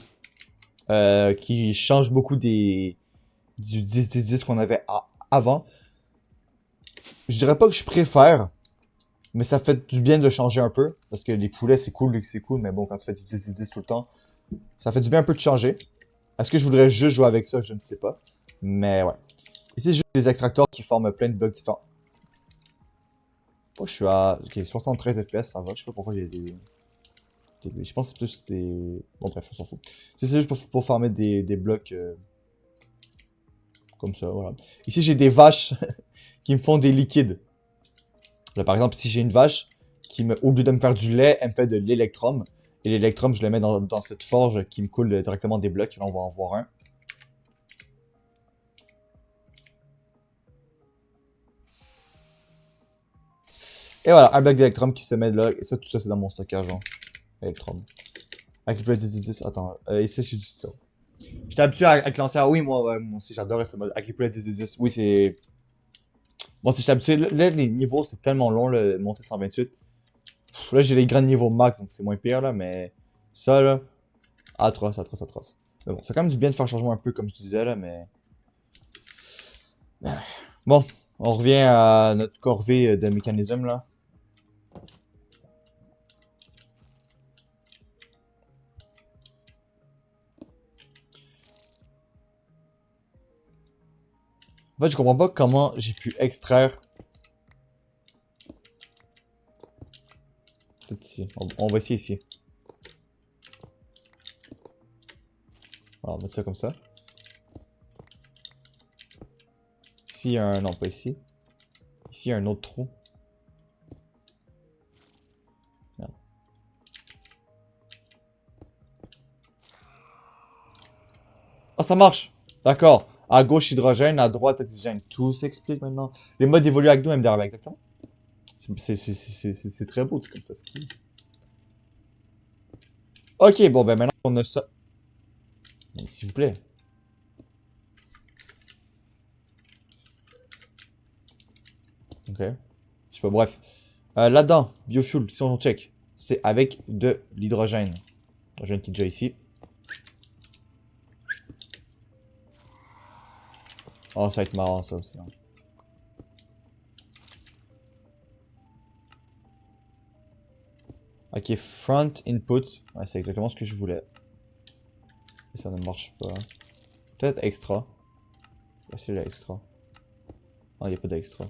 qui change beaucoup du 10-10 qu'on avait avant. Je dirais pas que je préfère, mais ça fait du bien de changer un peu. Parce que les poulets, c'est cool, mais bon, quand tu fais du 10-10 tout le temps, ça fait du bien un peu de changer. Est-ce que je voudrais juste jouer avec ça? Je ne sais pas. Mais ouais. Ici, c'est juste des extracteurs qui forment plein de blocs différents. Oh, je suis à 73 FPS, ça va. Je sais pas pourquoi il y a je pense que c'est plus des... Bon bref, on s'en fout. C'est juste pour former des blocs comme ça, voilà. Ici, j'ai des vaches qui me font des liquides. Là, par exemple, si j'ai une vache au lieu de me faire du lait, elle me fait de l'électrum. Et l'électrum, je le mets dans cette forge qui me coule directement des blocs. Là, on va en voir un. Et voilà, un bloc d'électrum qui se met là. Et ça, tout ça, c'est dans mon stockage, hein. Electrum. Avec le plus 10-10, attends. Ici, j'ai du stylo. J'étais habitué à lancer. Ah oui, moi aussi, j'adorais ce mode. Avec les plus 10-10. Oui, c'est. Bon, si j'étais habitué. Là, les niveaux, c'est tellement long, le monter 128. Là, j'ai les grands niveaux max, donc c'est moins pire, là. Mais ça, là. Atroce, atroce, atroce. Mais bon, ça fait quand même du bien de faire changement un peu, comme je disais, là, mais. Bon, on revient à notre corvée de mécanisme, là. En fait, je comprends pas comment j'ai pu extraire. Peut-être ici. On va essayer ici. Voilà, on va mettre ça comme ça. Ici, il y a un... Non, pas ici. Ici, il y a un autre trou. Merde. Ah, ça marche! D'accord. À gauche, hydrogène, à droite, oxygène. Tout s'explique maintenant. Les modes évoluent avec nous, MDR, exactement. C'est très beau, c'est comme ça. Ok, bon, ben maintenant on a ça. S'il vous plaît. Ok. Je sais pas, bref. Là-dedans, biofuel, si on check, c'est avec de l'hydrogène. L'hydrogène qui est déjà ici. Oh, ça va être marrant ça aussi, hein. Ok, front input. Ouais, c'est exactement ce que je voulais. Et ça ne marche pas. Peut-être extra. C'est l'extra. Non, il n'y a pas d'extra.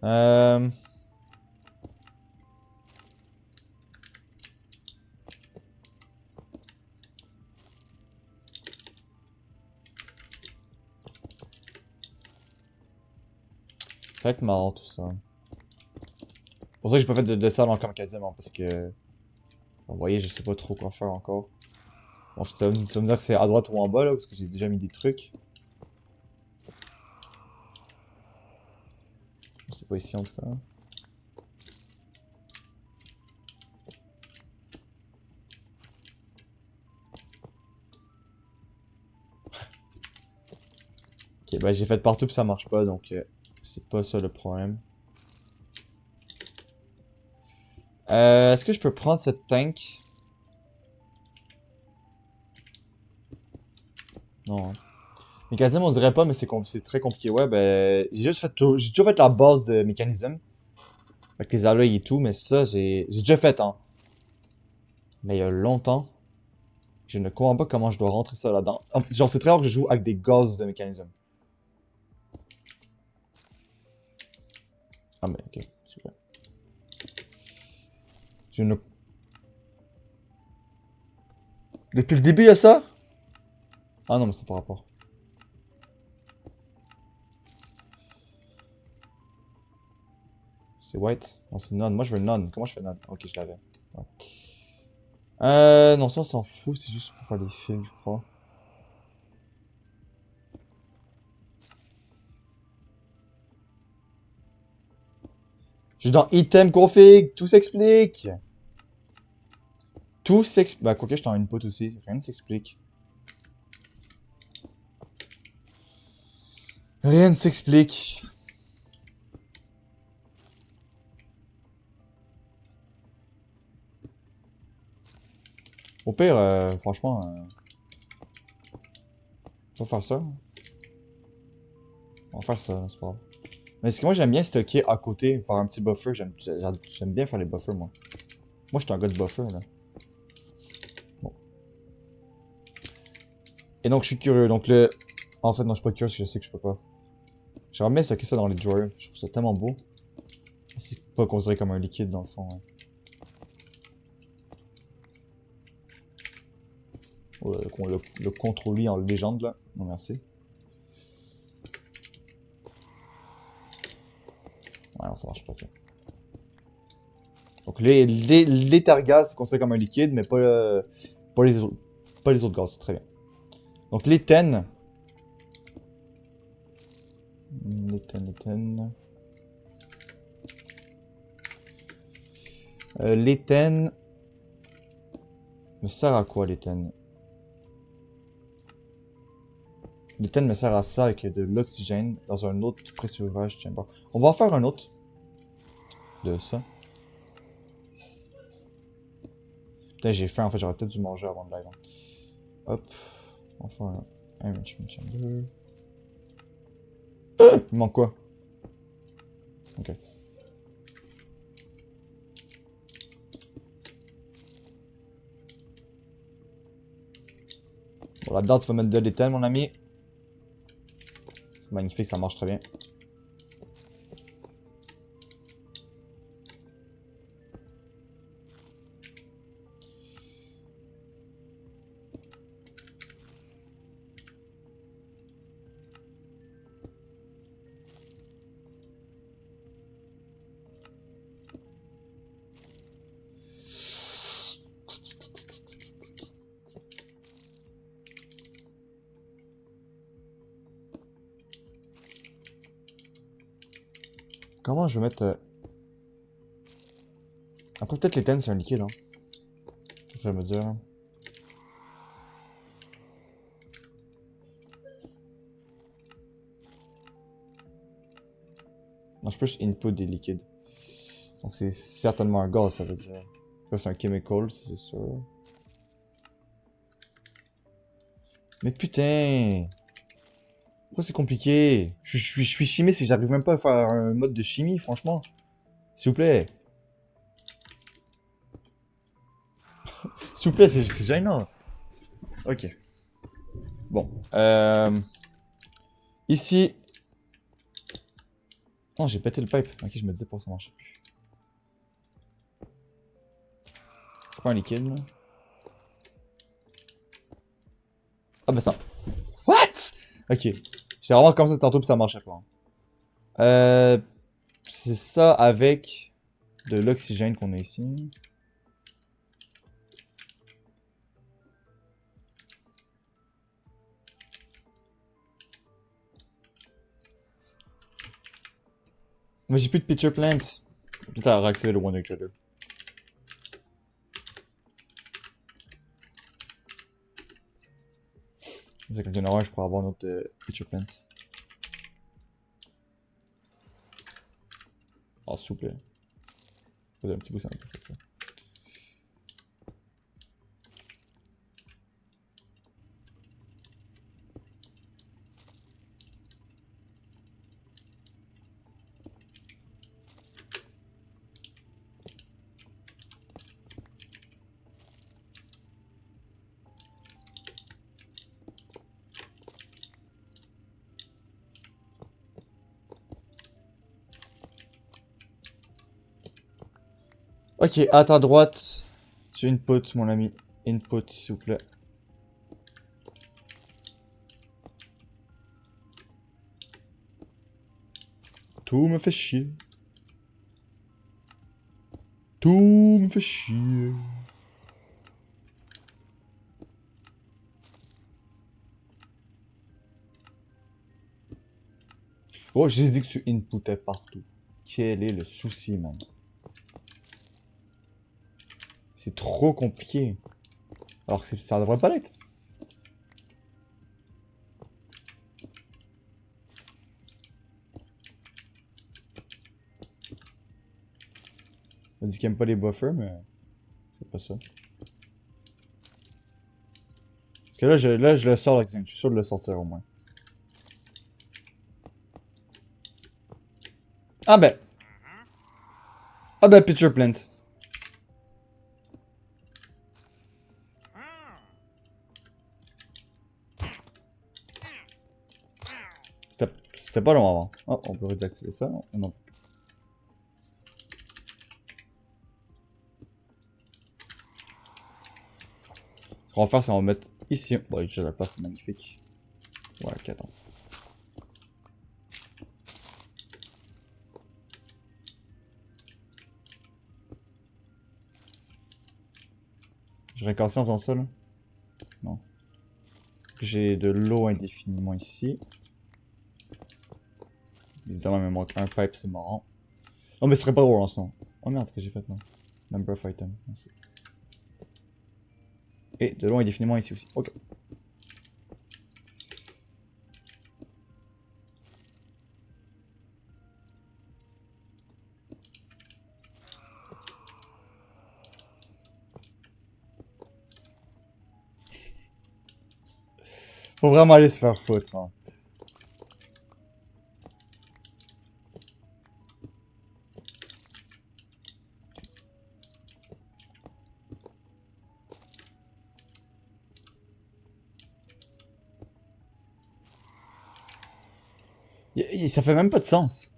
Ça va être marrant tout ça. C'est pour ça que j'ai pas fait de salle encore quasiment, parce que... Vous voyez, je sais pas trop quoi faire encore. Bon, tu vas me dire que c'est à droite ou en bas là, parce que j'ai déjà mis des trucs. C'est pas ici en tout cas. Ok, bah j'ai fait partout puis ça marche pas, donc c'est pas ça le problème. Est-ce que je peux prendre cette tank? Non. Hein. Mécanisme, on dirait pas, mais c'est très compliqué. Ouais, ben, j'ai toujours fait la base de mécanisme. Avec les alloys et tout, mais ça, j'ai déjà fait, hein. Mais il y a longtemps. Je ne comprends pas comment je dois rentrer ça là-dedans. Genre, c'est très rare que je joue avec des gaz de mécanisme. Ah, mais ok, super. Je ne... Depuis le début, il y a ça? Ah non, mais c'est pas rapport. C'est white? Non, c'est none. Moi, je veux none. Comment je fais none? Ok, je l'avais. Ouais. Non, ça, on s'en fout. C'est juste pour faire les films, je crois. Je suis dans item config, tout s'explique. Tout s'explique. Bah, quoique je suis en input aussi, rien ne s'explique. Rien ne s'explique. Au pire, franchement, on va faire ça. On va faire ça, c'est pas grave. Mais ce que moi j'aime bien stocker à côté, faire un petit buffer. J'aime bien faire les buffers, moi. Moi, je suis un gars de buffer, là. Bon. Et donc, je suis curieux. Donc, en fait, non, je suis pas curieux parce que je sais que je peux pas. J'aimerais bien stocker ça dans les drawers. Je trouve ça tellement beau. C'est pas considéré comme un liquide, dans le fond. Ouais. Oh, le contrôle en légende, là. Non, merci. Ouais, non, ça marche pas, ok. Donc, les gaz, c'est considéré comme un liquide, mais pas les autres gaz. Très bien. Donc, l'éthène. L'éthène. L'éthène. Me sert à quoi, l'éthène? L'éthène me sert à ça avec de l'oxygène dans un autre pressurage chamber. On va en faire un autre. De ça. Putain, j'ai faim, en fait, j'aurais peut-être dû manger avant de live. Hein. Hop. On va faire un enrichment chamber. Il manque quoi? Ok. Bon, là-dedans, tu vas mettre de l'éthène, mon ami. C'est magnifique, ça marche très bien. Comment je vais mettre... Après, peut-être l'éthène, c'est un liquide, hein. Je vais me dire. Hein. Non, je peux juste input des liquides. Donc, c'est certainement un gaz, ça veut dire. Ça, c'est un chemical, ça, c'est sûr. Mais putain! Pourquoi c'est compliqué? Je suis chimiste et j'arrive même pas à faire un mode de chimie, franchement. S'il vous plaît. S'il vous plaît, c'est gênant. Ok. Bon. Ici. Non, j'ai pété le pipe. Ok, je me disais pourquoi ça marchait plus. C'est pas un liquide, là. Ah, bah ça. What? Ok. J'étais vraiment comme ça tantôt puis ça marchait pas. C'est ça avec de l'oxygène qu'on a ici. Mais j'ai plus de pitcher plant. Peut-être à réactiver le Wonder Trader. Avec un orange, je pourrais avoir un autre pitcher plant. Oh, s'il vous plaît. Vous avez un petit bout, ça m'a pas fait ça. Ok, à ta droite, tu input, mon ami. Input, s'il vous plaît. Tout me fait chier. Tout me fait chier. Oh, j'ai dit que tu inputais partout. Quel est le souci, man? C'est trop compliqué. Alors que ça devrait pas l'être. On dit qu'il aime pas les buffers, mais c'est pas ça. Parce que là, je le sors, là, je suis sûr de le sortir au moins. Ah ben! Ah ben, Pitcher Plant. C'était pas long avant. Oh, on peut redésactiver ça. Non. Ce qu'on va faire, c'est qu'on va mettre ici. Bon, déjà la place, c'est magnifique. Ouais, ok, attends. Je réconcilie en faisant ça, là? Non. J'ai de l'eau indéfiniment ici. Évidemment, il me manque un pipe, c'est marrant. Non, mais ce serait pas drôle en ce moment. Oh merde, ce que j'ai fait, non. Number of items. Merci. Et de l'eau indéfiniment ici aussi. Ok. Faut vraiment aller se faire foutre, hein. Ça fait même pas de sens.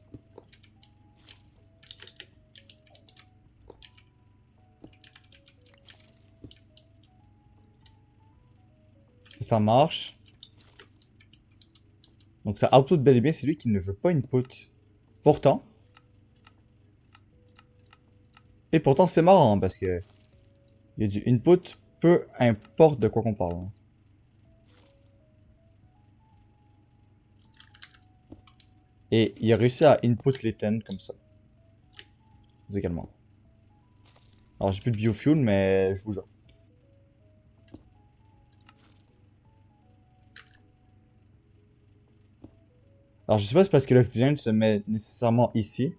Ça marche. Donc ça output bel et bien, c'est lui qui ne veut pas input. Pourtant. Et pourtant c'est marrant, hein, parce que il y a du input, peu importe de quoi qu'on parle, hein. Et il a réussi à input les 10 comme ça. Également. Alors j'ai plus de biofuel, mais je vous jure. Alors je sais pas si c'est parce que l'oxygène se met nécessairement ici.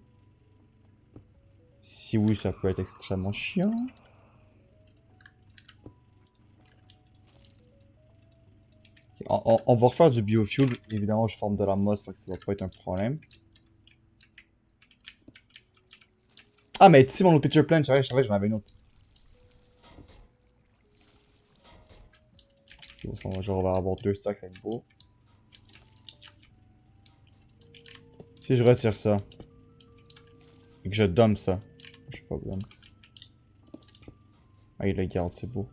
Si oui, ça peut être extrêmement chiant. On va refaire du biofuel. Évidemment, je forme de la mosse, fait que ça va pas être un problème. Ah, mais ici, mon autre pitcher plant, je savais, j'en avais une autre. Ok, bon, on va avoir 2 stocks, ça va être beau. Si je retire ça, et que je dump ça, j'ai pas de problème. Ah, il le garde, c'est beau.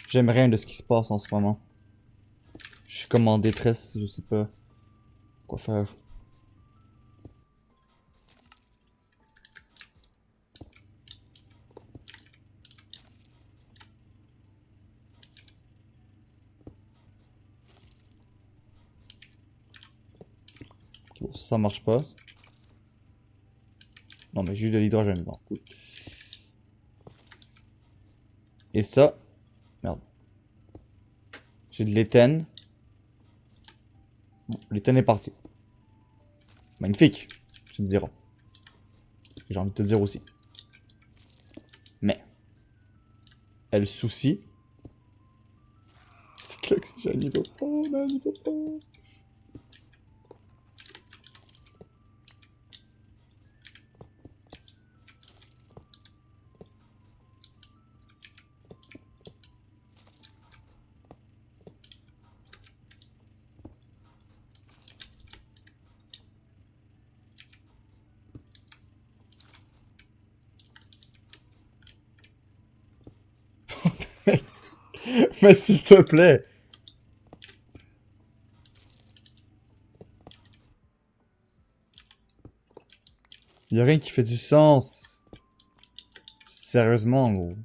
J'aime rien de ce qui se passe en ce moment. Je suis comme en détresse, je sais pas quoi faire. Ok, bon, ça marche pas. Non, mais j'ai eu de l'hydrogène dedans, cool. Et ça, merde. J'ai de l'éthène. Bon, l'éthène est parti. Magnifique, tu me diras. C'est ce que j'ai envie de te dire aussi. Mais, elle soucie. C'est que l'oxygène, il veut pas, man, il veut pas. Mais s'il te plaît. Y a rien qui fait du sens. Sérieusement, gros.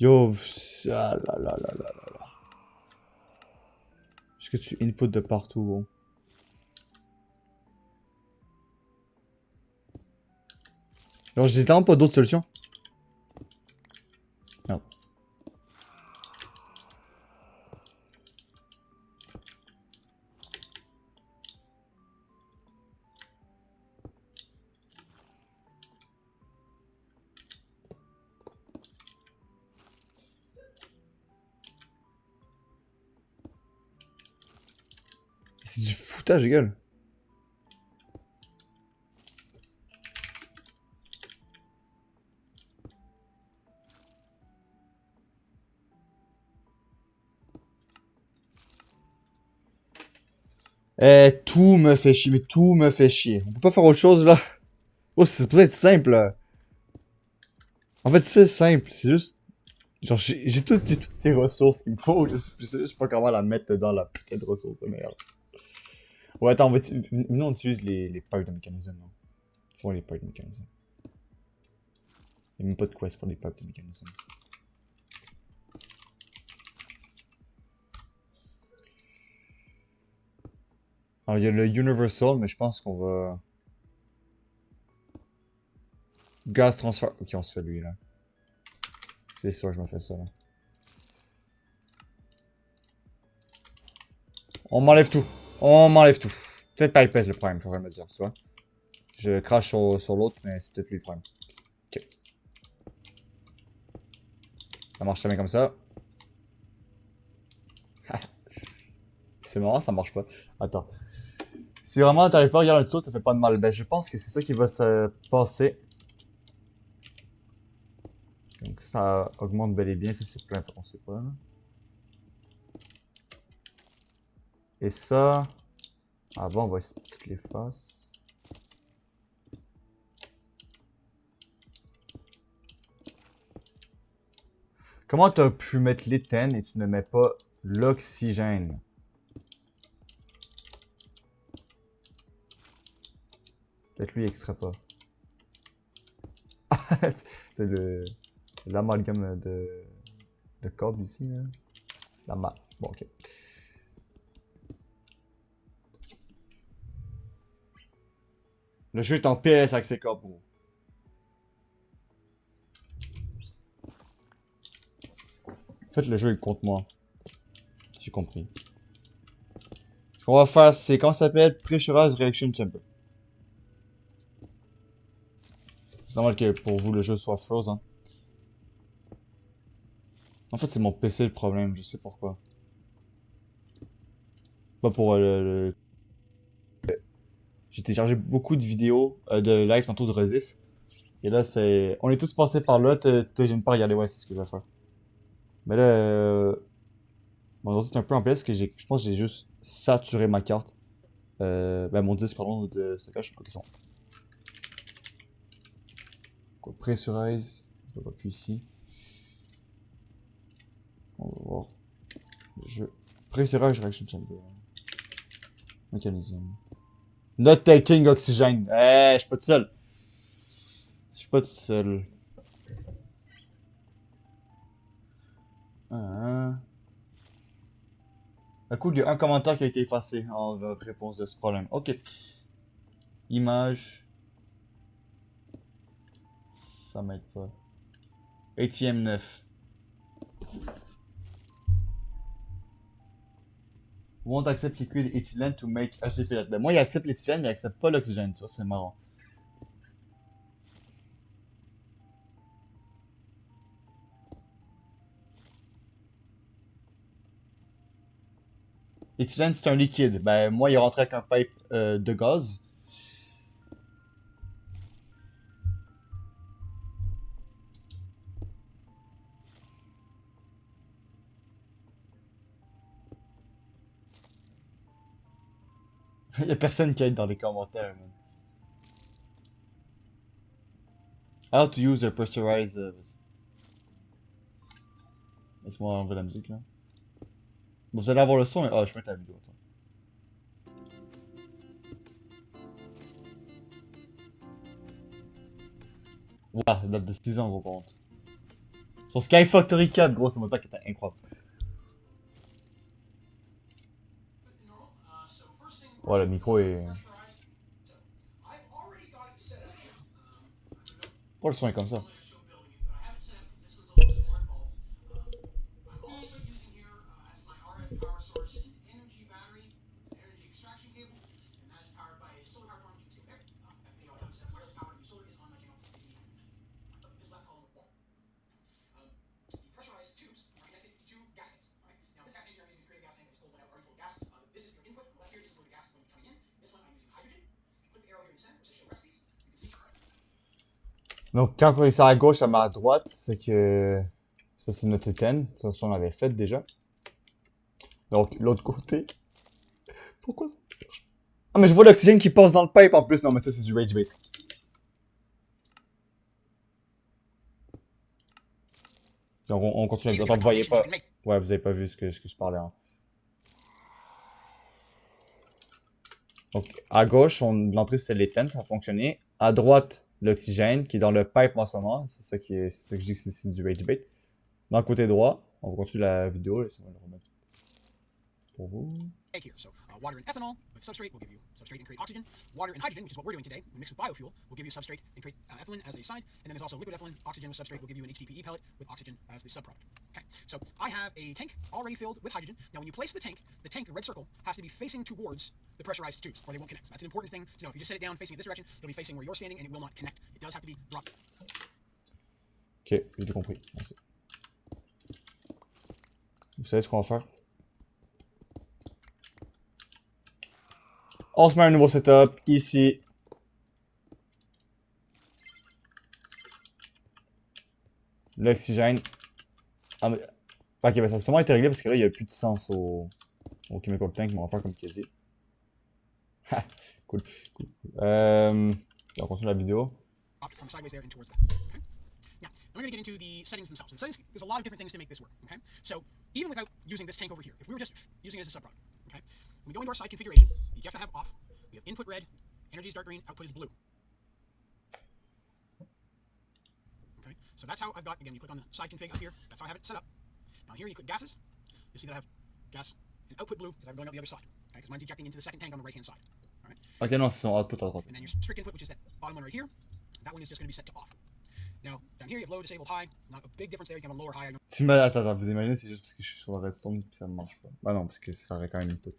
Yo, ah là là là là là là. Est-ce que tu input de partout, gros? Genre, j'ai tellement pas d'autres solutions. Merde. C'est du foutage, gueule. Tout me fait chier, mais tout me fait chier. On peut pas faire autre chose, là. Oh, c'est supposé être simple, là. En fait, c'est simple, c'est juste... Genre, j'ai toutes les ressources qu'il me faut, je sais juste pas comment la mettre dans la putain de ressources de merde. Ouais, attends, nous on utilise les pipes de mécanisme, non? C'est quoi les pipes de mécanisme? Y'a même pas de quest pour les pipes de mécanisme. Alors, il y a le Universal, mais je pense qu'on va... Gas transfer... Ok, on se fait lui, là. C'est sûr, je me fais ça, là. On m'enlève tout. On m'enlève tout. Peut-être pas le problème, je vais me dire, tu vois. Je crache sur l'autre, mais c'est peut-être lui le problème. Ok. Ça marche très bien comme ça. C'est marrant, ça marche pas. Attends. Si vraiment t'arrives pas à regarder le tout, ça fait pas de mal. Ben, je pense que c'est ça qui va se passer. Donc ça augmente bel et bien, ça c'est plein, on sait pas. Là. Et ça... Ah bon, on va essayer toutes les faces. Comment t'as pu mettre l'éthène et tu ne mets pas l'oxygène? Peut-être lui il extrait pas. C'est l'amalgame de cordes ici. Là. Bon, ok. Le jeu est en PS avec ses cordes, gros. En fait, le jeu est contre moi. J'ai compris. Ce qu'on va faire, c'est comment ça s'appelle Pressurized Reaction Chamber. C'est normal que pour vous le jeu soit froze. Hein. En fait, c'est mon PC le problème, je sais pourquoi. Pas pour j'ai téléchargé beaucoup de vidéos de live tantôt de Resif. Et là, c'est. On est tous passés par là, je viens de pas regarder, ouais, c'est ce que je vais faire. Mais là, mon ordi est un peu en place que je pense que j'ai juste saturé ma carte. Ben, mon disque, pardon, de stockage. Ok, sont. Quoi, pressurize. Je le vois plus ici. On va voir. Je. Pressurize reaction chamber. Mécanisme. Not taking oxygène. Eh, je suis pas tout seul. Je suis pas tout seul. Ah. Un coup, il y a un commentaire qui a été effacé en réponse de ce problème. Ok. Image. Ça m'aide pas. ATM 9. Won't accept liquid ethylene to make HD pellet. Ben moi, il accepte l'éthylène, mais il accepte pas l'oxygène, tu vois, c'est marrant. L'éthylène, c'est un liquide. Ben moi, il est rentré avec un pipe de gaz. Il y a personne qui aide dans les commentaires, man. How to use a pressurized... Laisse-moi enlever la musique, là. Bon, vous allez avoir le son, mais... Ah, je peux mettre la vidéo, attends. Ouah, ça date de 6 ans, gros, par contre. Sur Sky Factory 4, gros, ce modpack était incroyable. Ouais, le micro est... Pourquoi le son est comme ça? Donc, quand on est à gauche, ça met à droite, c'est que... Ça, c'est notre éthène. Ça, on l'avait fait déjà. Donc, l'autre côté... Pourquoi ça? Ah, mais je vois l'oxygène qui passe dans le pipe en plus. Non, mais ça, c'est du rage bait. Donc, on continue. Attends, vous voyez pas. Ouais, vous avez pas vu ce que je parlais. Hein. Donc, à gauche, l'entrée, c'est l'éthène, ça a fonctionné. À droite, l'oxygène, qui est dans le pipe en ce moment. C'est ça que je dis que c'est du rage bait. Dans le côté droit, on va continuer la vidéo. Laissez-moi le remettre pour vous. Here. So water and ethanol with substrate will give you substrate and create oxygen. Water and hydrogen, which is what we're doing today, when mixed with biofuel, will give you substrate and create ethylene as a side. And then there's also liquid ethylene. Oxygen with substrate will give you an HDPE pellet with oxygen as the subproduct. Okay. So I have a tank already filled with hydrogen. Now when you place the tank, the red circle, has to be facing towards the pressurized tubes, or they won't connect. So that's an important thing to know. If you just set it down facing this direction, it'll be facing where you're standing, and it will not connect. It does have to be brought. Ok, j'ai compris. Merci. Vous savez ce qu'on va faire? On se met un nouveau setup ici. L'oxygène. Ah, mais... Ok, ben ça a sûrement été réglé parce que là, il n'y a plus de sens au chemical tank, mais on va faire comme Kizzy. Cool, cool. On continue la vidéo. From sideways there and towards that. Okay. Now, we're going to get into the settings themselves. And settings, there's a lot of different things to make this work. Okay. So even without using this tank over here, if we were just using it as a subproduct, okay, when we go into our side configuration, you have to have off. We have input red, energy is dark green, output is blue. Okay. So that's how I've got. Again, you click on the side config up here. That's how I have it set up. Now here you click gases. You'll see that I have gas and output blue because I'm going out the other side. Okay. Because mine's ejecting into the second tank on the right hand side. All right. Ok, non, c'est son output à droite. And then your strict input, which is that bottom one right here. That one is just going to be set to off. Now, down here you have low, disabled, high. Not a big difference there. You can have a lower, high. Attends, vous imaginez, c'est juste parce que je suis sur la redstone et ça ne marche pas. Bah non, parce que ça aurait quand même input.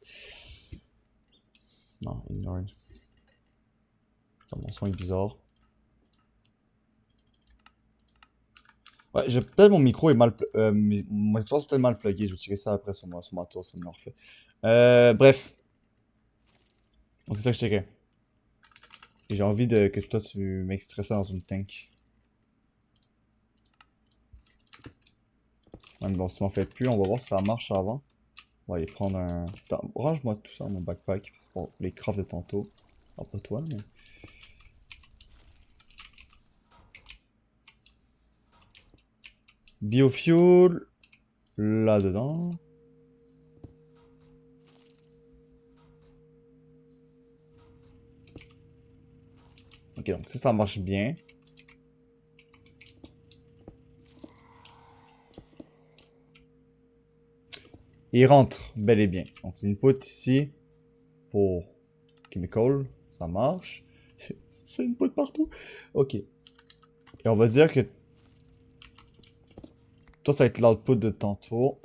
Non, ignored. Mon son est bizarre. Ouais, peut-être mon micro est mal... mon micro est peut-être mal plugué. Je vais checker ça après sur ma tour, ça me le refait. Bref. Donc c'est ça que je checkais. Et j'ai envie que toi tu m'extrais ça dans une tank. Même bon, si tu m'en fais plus, on va voir si ça marche avant. On va aller prendre un... Attends, range-moi tout ça dans mon backpack. C'est pour les crafts de tantôt. Alors pas toi, mais... Biofuel. Là-dedans. Ok, donc ça marche bien. Il rentre bel et bien. Donc l'input ici pour chemical, ça marche. C'est input partout. Ok. Et on va dire que toi ça va être l'output de tantôt.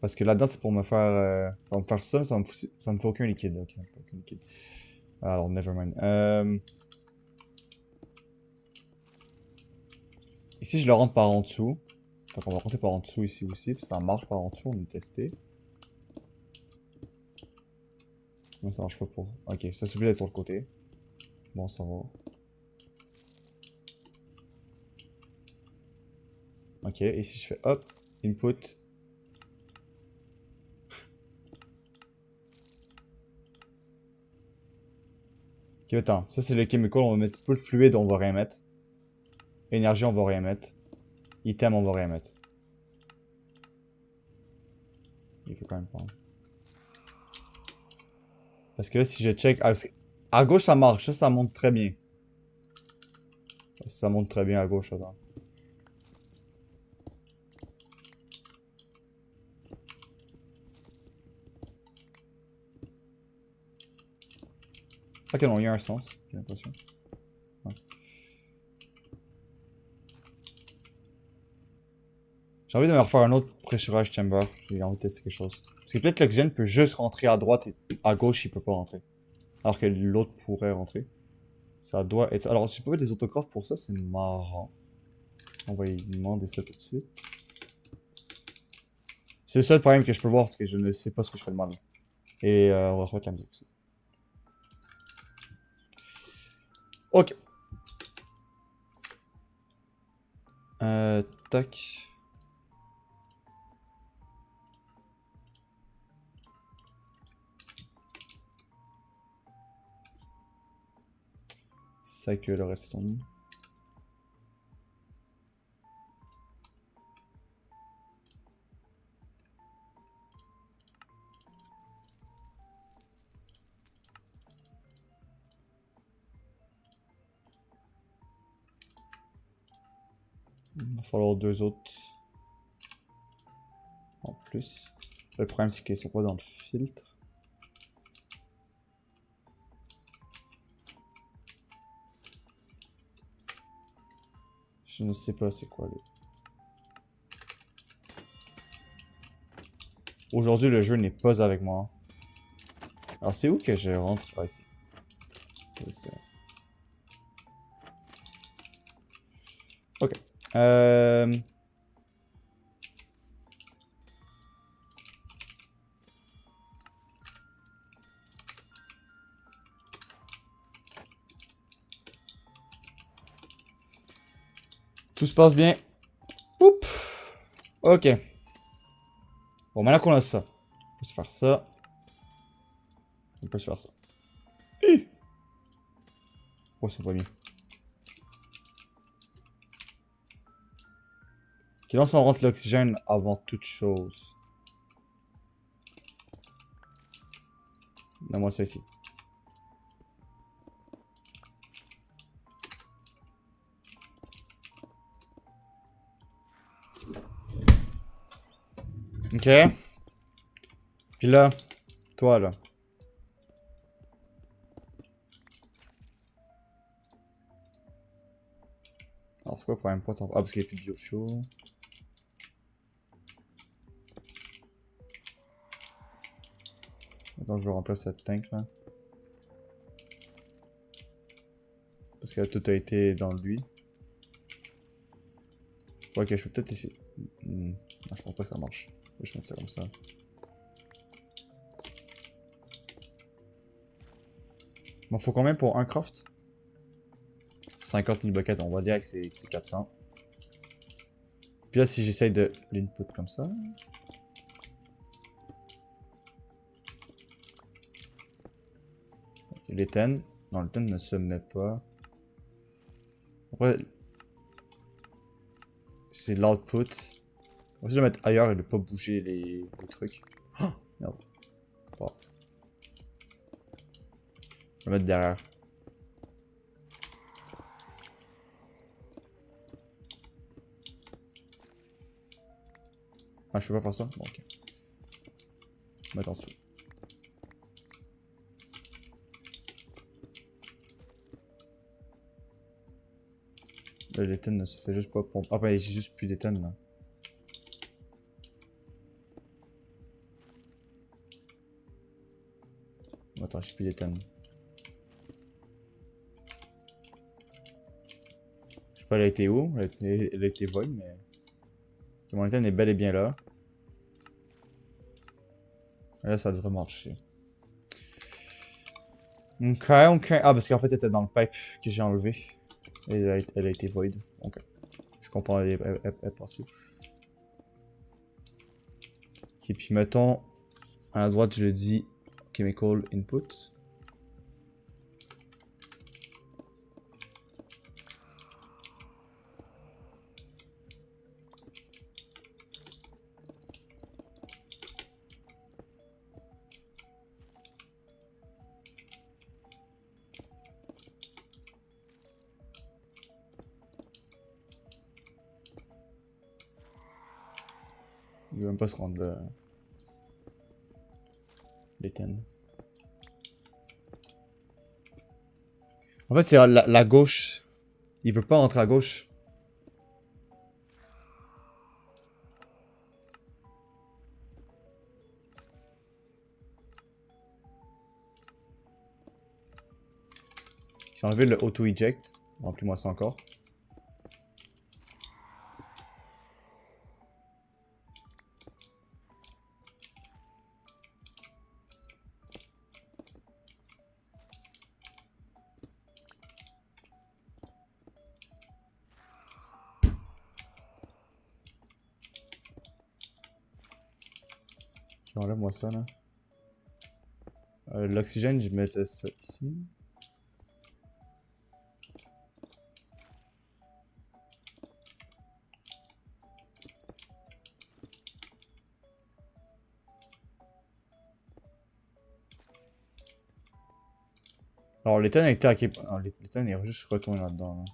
Parce que là-dedans c'est pour me faire, ça, mais ça me fait aucun liquide. Ok, ça me fait aucun liquide. Alors, nevermind. Ici, je le rentre par en dessous. Donc, on va rentrer par en dessous ici aussi. Puis ça marche par en dessous, on va tester. Non, ça marche pas pour... Ok, ça suffit d'être sur le côté. Bon, ça va. Ok, et si je fais hop, input. Ok, attends, ça c'est le chemical, on va mettre un peu le fluide, on va rien mettre. Énergie, on va rien mettre. Item, on va rien mettre. Il faut quand même prendre. Parce que là, si je check... à gauche, ça marche. Ça monte très bien. Ça monte très bien à gauche, attends. Ok, non, il y a un sens, j'ai l'impression. Ouais. J'ai envie de me refaire un autre pressurage chamber. J'ai envie de tester quelque chose. Parce que peut-être l'oxygène peut juste rentrer à droite et à gauche, il peut pas rentrer. Alors que l'autre pourrait rentrer. Ça doit être... Alors, si je peux mettre des autographes pour ça, c'est marrant. On va lui demander ça tout de suite. C'est le seul problème que je peux voir, parce que je ne sais pas ce que je fais de mal. Et on va remettre la musique aussi. Ok. Tac. Ça que le redstone. Il va falloir deux autres. En plus. Le problème, c'est qu'ils sont pas dans le filtre. Je ne sais pas c'est quoi les... Aujourd'hui, le jeu n'est pas avec moi. Alors, c'est où que je rentre? Ah, ici. Ok. Tout se passe bien. Oup. Ok. Bon, maintenant qu'on a ça. On peut se faire ça. On peut se faire ça. Oh, c'est pas mieux. Ok, là, on rentre l'oxygène avant toute chose. Donne-moi ça ici. Ok. Puis là, toi là. Alors c'est quoi le problème? Pas tant... Ah, parce qu'il n'y a plus de biofuel. Maintenant je vais remplacer cette tank là. Parce que là, tout a été dans lui. Ok, je peux peut-être essayer. Non, je pense pas que ça marche. Je vais mettre ça comme ça. Bon, faut combien pour un craft? 50 000 buckets, on va dire que c'est 400. Puis là, si j'essaye de l'input comme ça. Les ten. Non, le ten ne se met pas. Après, c'est l'output. On va essayer de le mettre ailleurs et de pas bouger les trucs. Oh, merde. Bon. Je vais le mettre derrière. Ah, je peux pas faire ça? Bon, ok. Je vais mettre en dessous. Là, l'éthène ne se fait juste pas pomper. Ah, ben, j'ai juste plus d'éthène là. Attends, j'ai plus d'éthène. Je sais pas, elle a été où? Elle a été void, mais. Ok, mon éthène est bel et bien là. Et là, ça devrait marcher. Ok, ok. Ah, parce qu'en fait, elle était dans le pipe que j'ai enlevé. Et elle a été void. Ok. Je comprends, elle est passée. Ok, puis mettons, à la droite, je le dis chemical input. Il veut même pas se rendre là. L'éthène. En fait, c'est la gauche. Il veut pas rentrer à gauche. J'ai enlevé le auto-eject. Remplis-moi ça encore. Enlève-moi ça là. L'oxygène, je mettais ça ici. Alors, l'éthane a été hacké. Non, l'éthane est juste retourné là-dedans. Là.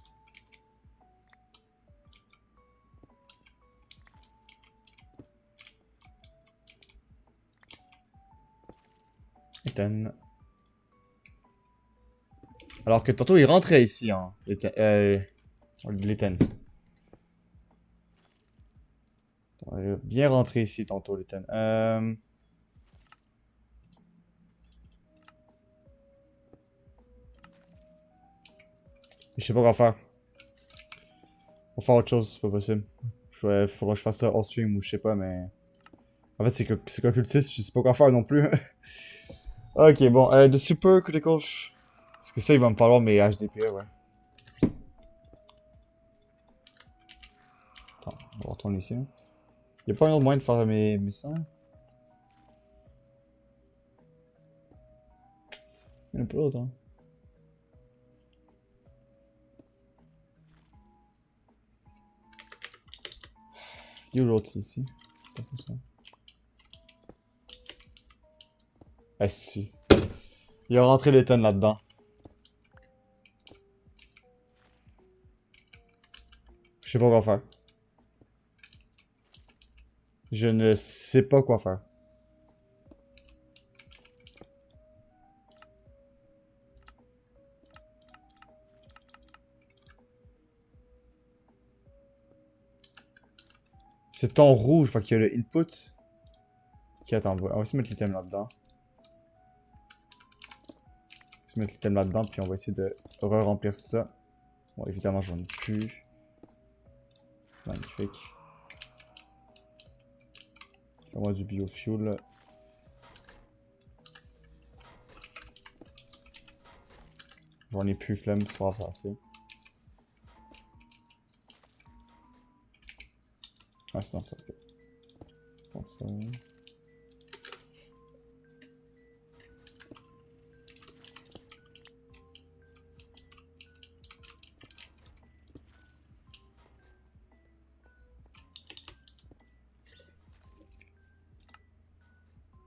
L'éthane. Alors que tantôt il rentrait ici, hein. L'éthane. Il a bien rentré ici tantôt, l'éthane. Je sais pas quoi faire. Faut faire autre chose, c'est pas possible. Faudra que je fasse ça hors stream ou je sais pas, mais. En fait, c'est qu'occultiste, je sais pas quoi faire non plus. Ok, bon, de super critical. Parce que ça, il va me falloir mes HDP, ouais. Attends, on va retourner ici. Hein. Y'a pas un autre moyen de faire mes ça? Il y en a pas d'autre, hein. Il y a l'autre ici. Pas comme ça. Ah si. Il a rentré les tonnes là-dedans. Je sais pas quoi faire. Je ne sais pas quoi faire. C'est en rouge, fait qu'il y a le input. Ok, attends, on va essayer de mettre l'item là-dedans. On va essayer de mettre l'item là-dedans, puis on va essayer de re-remplir ça. Bon, évidemment, j'en ai plus. C'est magnifique. Fais-moi du biofuel. J'en ai plus, flemme, c'est pas faire assez. Ah, c'est dans ça, ok. Pour ça.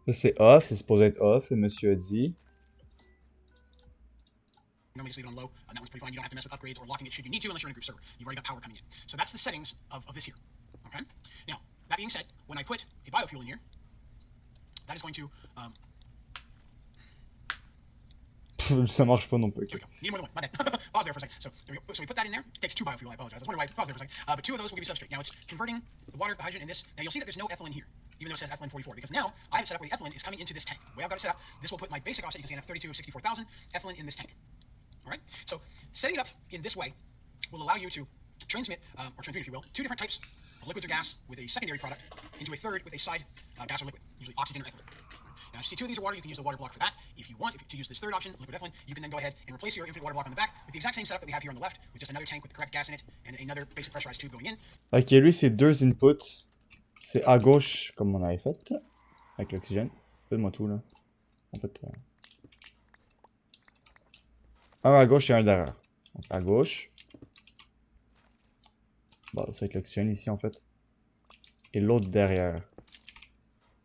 Ça c'est off, c'est supposé être off, le monsieur a dit. Normally just leave it on low, and that one's pretty fine. You don't have to mess with upgrades or locking it should you need to unless you're in a group server. You've already got power coming in. So that's the settings of this here. Okay? Now, that being said, when I put a biofuel in here, that is going to Ça marche pas non plus. here we go. Need more than one. My bad. Pause there for a second. So there we go. So we put that in there. It takes 2 biofuel. I apologize. I was wondering why I paused there for a second. But 2 of those will give you substrate. Now it's converting the water, the hydrogen, and this. Now you'll see that there's no ethylene here, even though it says ethylene 44, because now I have it set up where the ethylene is coming into this tank. The way I've got it set up, this will put my basic offset. You can see I have 32 of 64,000 ethylene in this tank. All right. So setting it up in this way will allow you to transmit, or transmute, if you will, 2 different types of liquids or gas with a secondary product into a third with a side gas or liquid, usually oxygen or ethylene. Now, you see 2 of these are water, you can use the water block for that. If you want to use this third option, liquid ethylene, you can then go ahead and replace your infinite water block on the back with the exact same setup that we have here on the left, with just another tank with the correct gas in it and another basic pressurized tube going in. Ok, lui c'est 2 inputs. C'est à gauche, comme on avait fait. Avec l'oxygène. Fais-moi tout là. En fait. Un à gauche et un derrière. Donc à gauche. Bon, c'est avec l'oxygène ici en fait. Et l'autre derrière.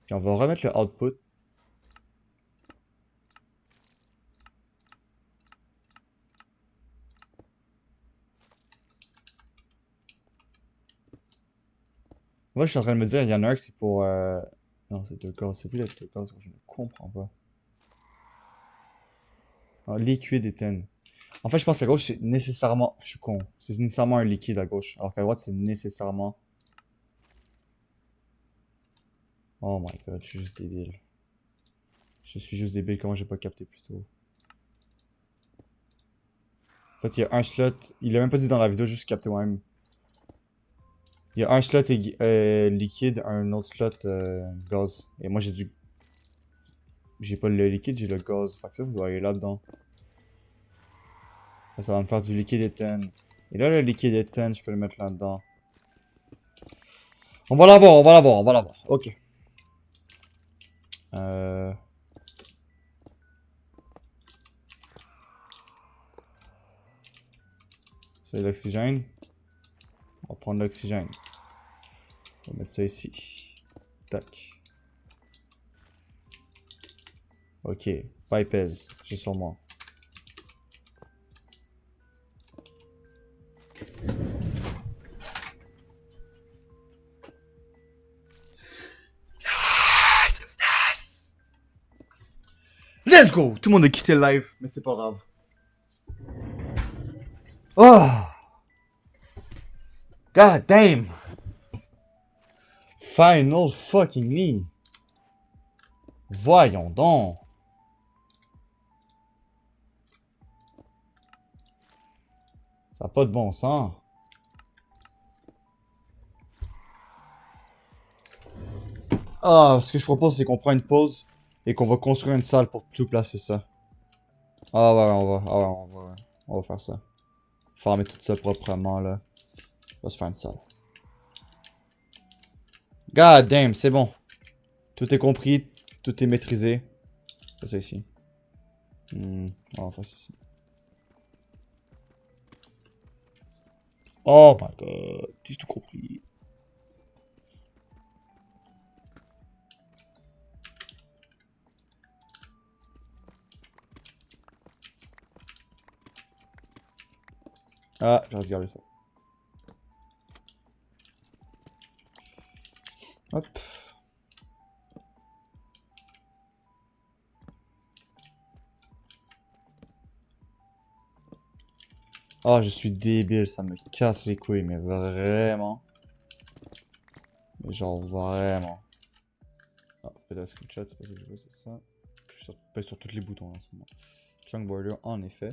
Puis on va remettre le output. Moi je suis en train de me dire, il y en a un que c'est pour... Non, c'est 2 corps. C'est plus les 2 corps, je ne comprends pas. Ah, liquide éthène. En fait, je pense qu'à gauche, c'est nécessairement... Je suis con. C'est nécessairement un liquide à gauche. Alors qu'à droite, c'est nécessairement... Oh my god, je suis juste débile. Je suis juste débile, comment j'ai pas capté plus tôt. En fait, il y a un slot... Il l'a même pas dit dans la vidéo, juste capté moi-même. Il y a un slot liquide, un autre slot gaz. Et moi, j'ai du... J'ai pas le liquide, j'ai le gaz. Fait que ça doit aller là-dedans. Là, ça va me faire du liquide éthène. Et là, le liquide éthène, je peux le mettre là-dedans. On va l'avoir, on va l'avoir, on va l'avoir. Ok. Euh... C'est l'oxygène. On va prendre l'oxygène. On va mettre ça ici. Tac. Ok. Pipez. J'ai sur moi. Yes! Yes! Let's go! Tout le monde a quitté le live, mais c'est pas grave. Oh! God damn! Final fucking me! Voyons donc! Ça n'a pas de bon sens. Ah, ce que je propose, c'est qu'on prend une pause et qu'on va construire une salle pour tout placer ça. Ah ouais, on va faire ça. Farmer tout ça proprement, là. On va se faire une salle. God damn, c'est bon. Tout est compris, tout est maîtrisé. C'est ça ici. On va faire ça ici. Oh my god, j'ai tout compris. Ah, j'ai regardé ça. Hop. Oh, je suis débile, ça me casse les couilles, mais vraiment. Mais genre vraiment. Ah, peut-être screenshot, c'est pas ce que je veux, c'est ça. Je suis sur tous les boutons en ce moment. Chunk border, en effet.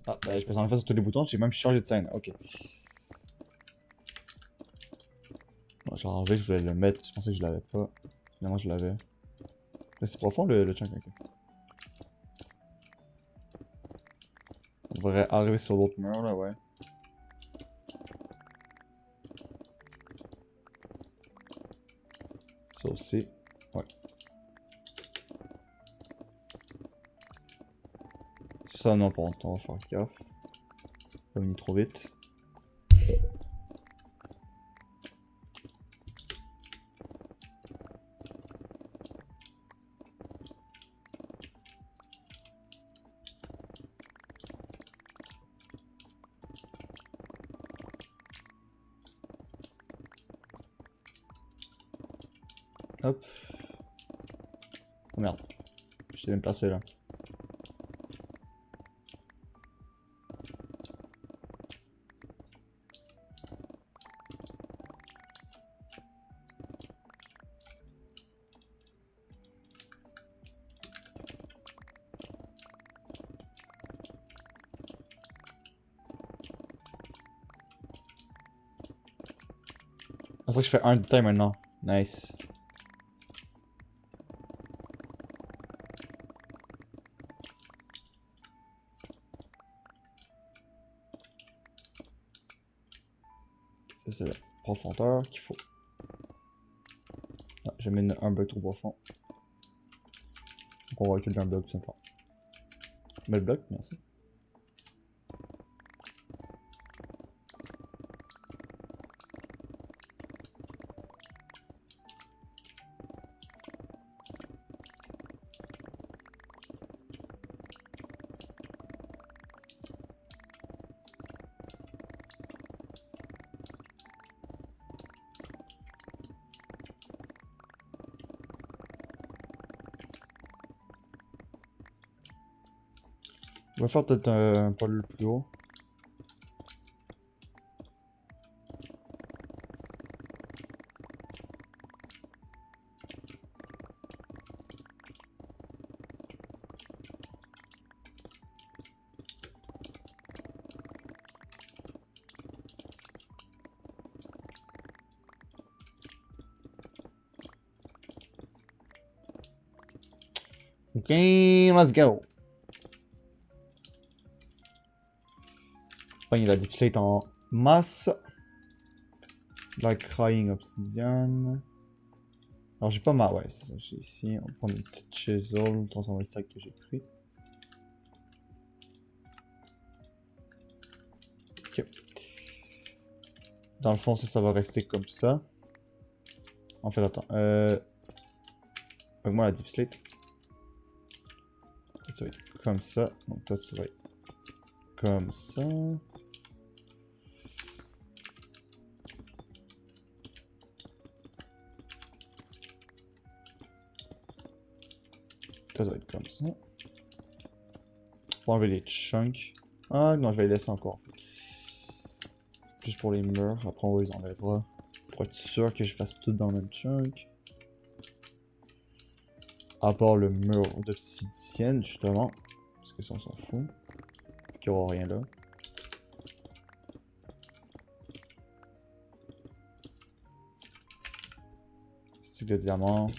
Ah, bah, je pèse en effet sur tous les boutons, j'ai même changé de scène, ok. Bon, j'ai enlevé, je voulais le mettre, je pensais que je l'avais pas. Finalement, je l'avais. Là, c'est profond le chunk, ok. On devrait arriver sur l'autre mur, là, ouais. Ça aussi, ouais. Ça, non, par contre, on va faire gaffe. Pas venir trop vite. Hop. Oh merde. Je t'ai même placé là. C'est vrai que je fais un de taille maintenant. Nice. Ça, c'est la profondeur qu'il faut. Ah, j'ai mis un bloc trop profond. Donc on va reculer un bloc tout simplement. Bel bloc, merci. On va faire peut-être un poil plus haut. Ok, let's go. Pogne la deep slate en masse. La crying obsidian. Alors j'ai pas ma... Ouais, c'est ça, j'ai ici. On va prendre une petite chisel, transformer le sac que j'ai pris. Ok. Dans le fond, ça va rester comme ça. En fait, attends. Moi la deep slate. Toi, tu vas être comme ça. Donc toi, tu vas être comme ça. Ça va être comme ça. Pour enlever les chunks. Ah non, je vais les laisser encore en fait. Juste pour les murs. Après, on les enlèvera. Pour être sûr que je fasse tout dans le même chunk. À part le mur d'obsidienne, justement. Parce que ça, on s'en fout. Il n'y aura rien là. Stick de diamant.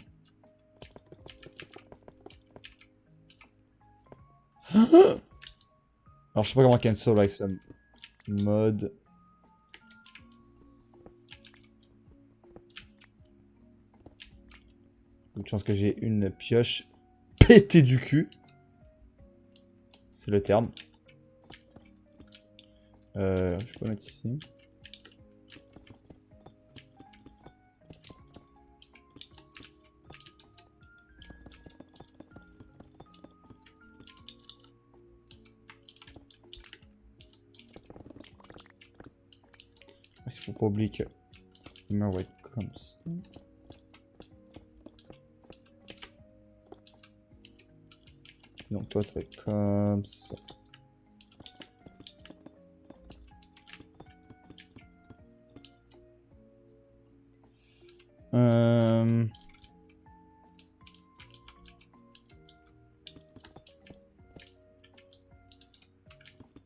Alors, je sais pas comment cancel avec ce mode. Une chance que j'ai une pioche pétée du cul. C'est le terme. Je peux mettre ici. Il faut pas oublier que le mur va être comme ça. Donc toi tu vas être comme ça.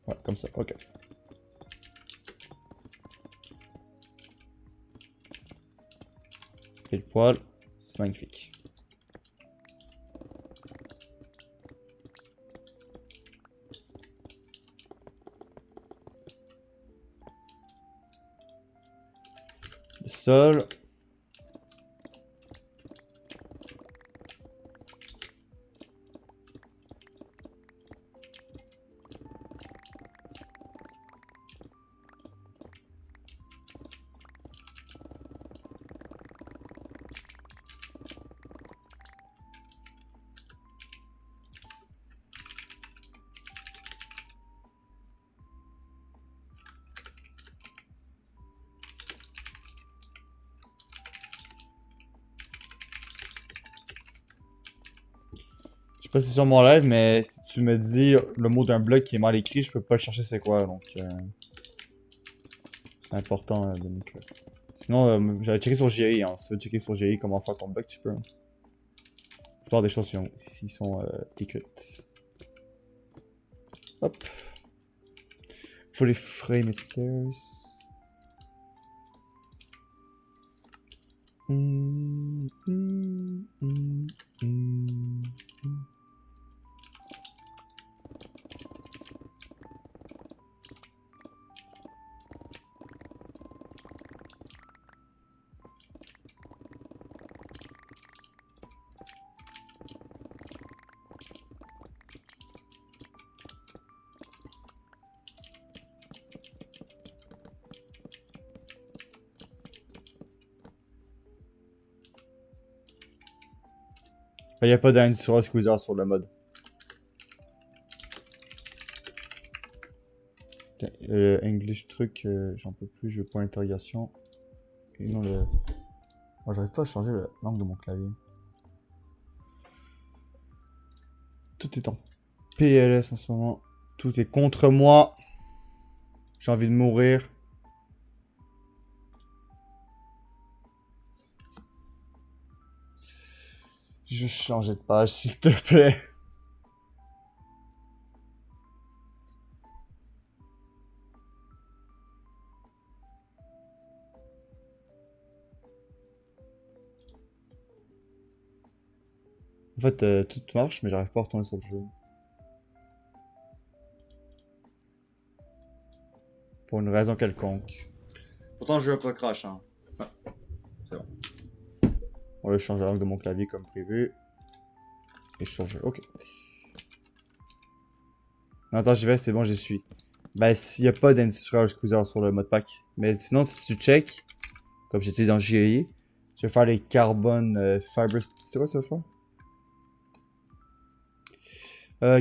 Ouais, comme ça, ok. Pile poil, c'est magnifique. Le sol. Je sais pas si c'est sur mon live, mais si tu me dis le mot d'un bloc qui est mal écrit, je peux pas le chercher c'est quoi, donc c'est important de m'écrire. Sinon, j'allais checker sur GI, hein. Si tu veux checker sur GI comment faire ton bloc, tu peux. La plupart des choses ici sont écrites. Hop. Faut les frame it stairs. Il n'y a pas d'Industrial Squeezer sur le mode. English truc, j'en peux plus, je veux point d'interrogation. Et non le... Moi j'arrive pas à changer l'angle de mon clavier. Tout est en PLS en ce moment. Tout est contre moi. J'ai envie de mourir. Juste changer de page, s'il te plaît. En fait, tout marche, mais j'arrive pas à retourner sur le jeu. Pour une raison quelconque. Pourtant, je veux pas crash, hein. Ah, c'est bon. On va changer l'angle de mon clavier comme prévu. Et je change. Ok. Non, attends, j'y vais, c'est bon, j'y suis. Ben, s'il n'y a pas d'Industrial Squeezer sur le modpack. Mais sinon, si tu check, comme j'étais dans GEI, tu vas faire les Carbon Fiber. C'est quoi ça va faire?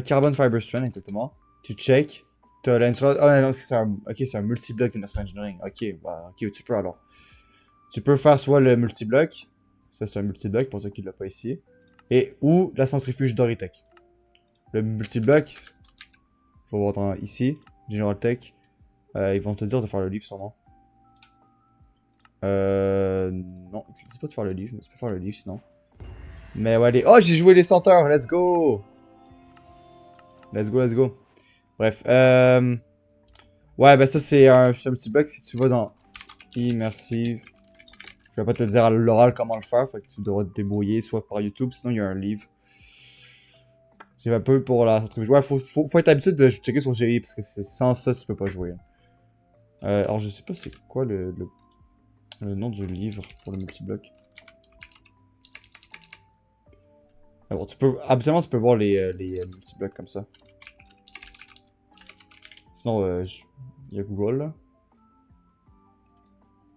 Carbon Fiber Strand, exactement. Tu check. T'as l'Industrial. Oh non, c'est un. Ok, c'est un multi-block d'Industrial Engineering. Ok, bah, ok, tu peux alors. Tu peux faire soit le multi-block. Ça, c'est un multi-block pour ceux qui ne l'ont pas ici. Et ou la centrifuge d'Oritech. Le multi-block, faut voir dans, ici, General Tech. Ils vont te dire de faire le livre sûrement. Non, ils te disent pas de faire le livre, mais tu peux faire le livre sinon. Mais ouais, allez. Oh, j'ai joué les senteurs, let's go! Let's go, let's go. Bref, ouais, ben ça c'est un petit bug si tu vas dans Immersive. Je vais pas te dire à l'oral comment le faire, fait que tu devras te débrouiller soit par YouTube, sinon il y a un livre. J'ai un peu pour la centrifuge. Ouais, faut être habitué de checker sur GI parce que sans ça tu peux pas jouer. Alors je sais pas c'est quoi le nom du livre pour le multibloc. Alors tu peux habituellement tu peux voir les multiblocs comme ça. Sinon il y a Google là.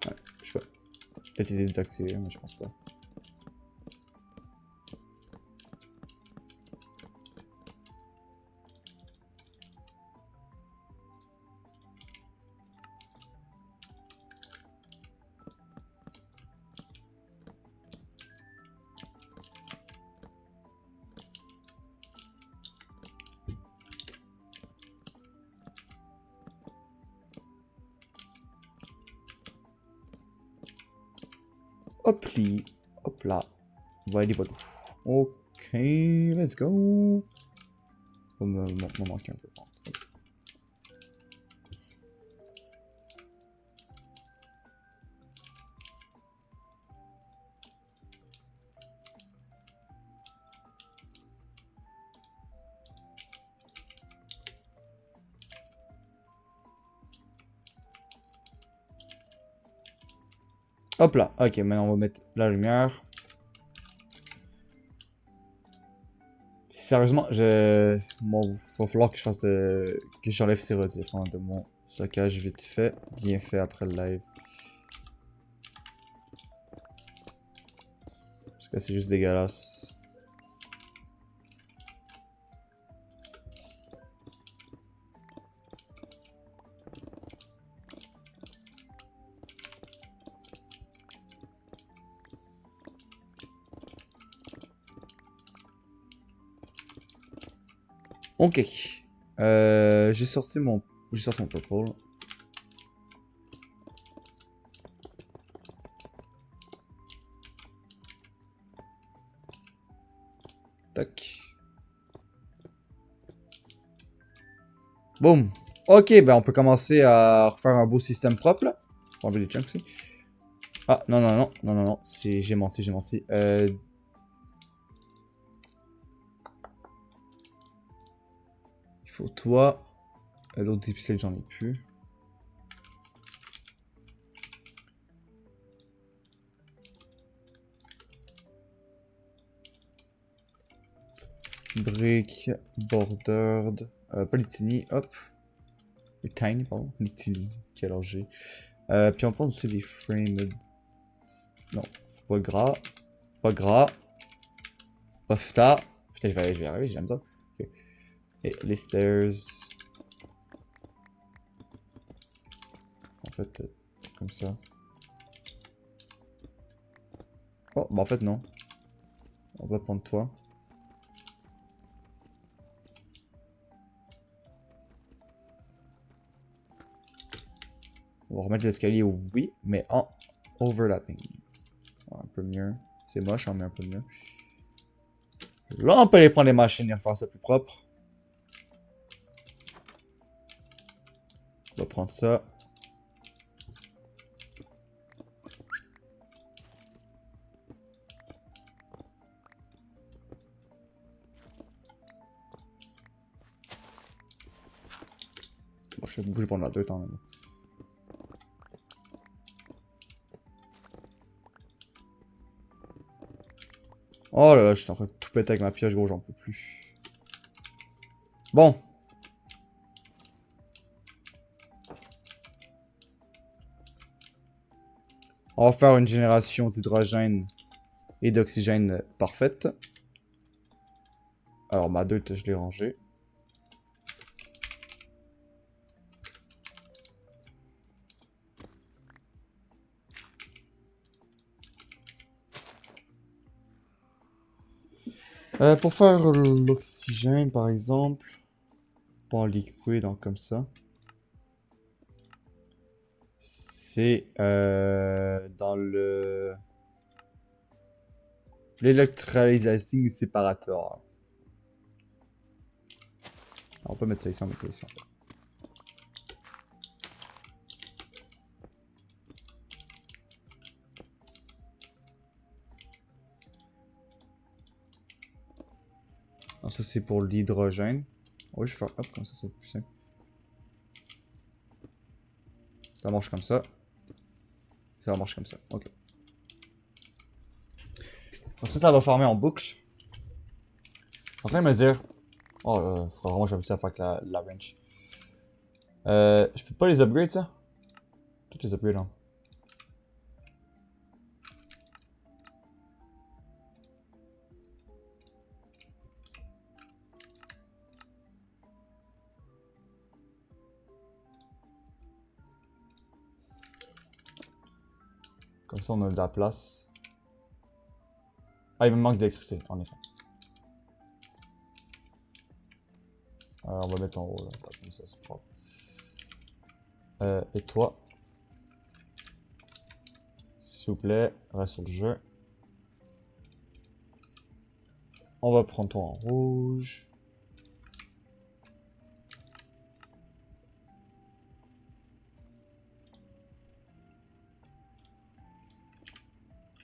Ouais, je sais pas. Peut-être il est désactivé, mais je pense pas. Hop li, hop là. Voilà, voilà. Ok, let's go. On me manquer un peu. Hop là, ok, maintenant on va mettre la lumière. Sérieusement, bon, va falloir que je fasse que j'enlève ces rediffs de mon stockage vite fait, bien fait après le live. Parce que c'est juste dégueulasse. Ok. J'ai sorti mon purple. Tac. Boum. Ok, ben on peut commencer à refaire un beau système propre là. On va enlever les chunks aussi. Ah, non, non, non, non, non, non. J'ai menti, j'ai menti. Il faut toi. L'autre pixel, j'en ai plus. Brick, bordered. Pas les tiny, hop. Les tiny, pardon. Les tiny. Quel âge j'ai. Puis on prend aussi les framed. Non, pas gras. Pas gras. Pas fta. Putain, je vais arriver, j'aime ça. Okay. Et les stairs. En fait, comme ça. Oh, bah en fait, non. On va prendre toi. On va remettre l'escalier, oui, mais en overlapping. Ouais, un peu mieux. C'est moche, hein, mais un peu mieux. Là, on peut aller prendre les machines et refaire ça plus propre. On va prendre ça. Bon, je vais bouger pendant 2 temps même. Oh là là, je suis en train de tout péter avec ma pioche, gros, j'en peux plus. Bon. On va faire une génération d'hydrogène et d'oxygène parfaite. Alors, ma 2, je l'ai rangée. Pour faire l'oxygène, par exemple, pas en liquide, donc comme ça. C'est dans le l'électrolysing séparateur. On peut mettre ça ici, on met ça ici. Donc ça c'est pour l'hydrogène. Oui, je vais faire hop, comme ça c'est plus simple. Ça marche comme ça. Ça marche comme ça, ok. Donc ça va farmer en boucle. Je suis en train de me dire... Oh, faudra vraiment que j'appuie à faire avec la wrench. Je peux pas les upgrade ça? Toutes les upgrades là. Comme ça on a de la place. Ah, il me manque d'électricité, en effet. On va mettre en haut là, comme ça c'est propre. Et toi, s'il vous plaît, reste sur le jeu. On va prendre toi en rouge.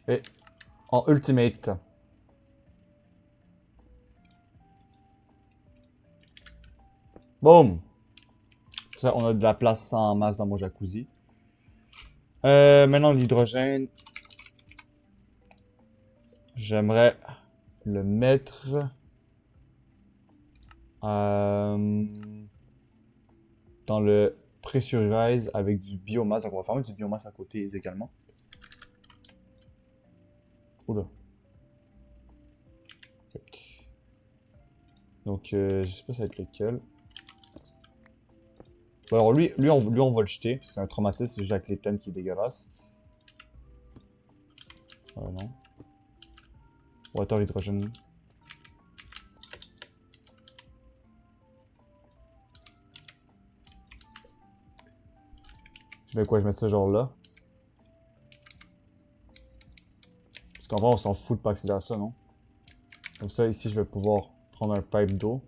Et en ultimate. Boom! Ça, on a de la place en masse dans mon jacuzzi. Maintenant l'hydrogène. J'aimerais le mettre dans le pressurize avec du biomasse. Donc on va faire du biomasse à côté également. Oula. Okay. Donc je sais pas ça va être lequel. Bon, alors lui on va le jeter. C'est un traumatisme, c'est juste avec l'éthène qui est dégueulasse. Non. Water hydrogène. Je mets quoi? Je mets ça genre là. Parce qu'en vrai, on s'en fout de pas accéder à ça, non? Comme ça, ici, je vais pouvoir prendre un pipe d'eau.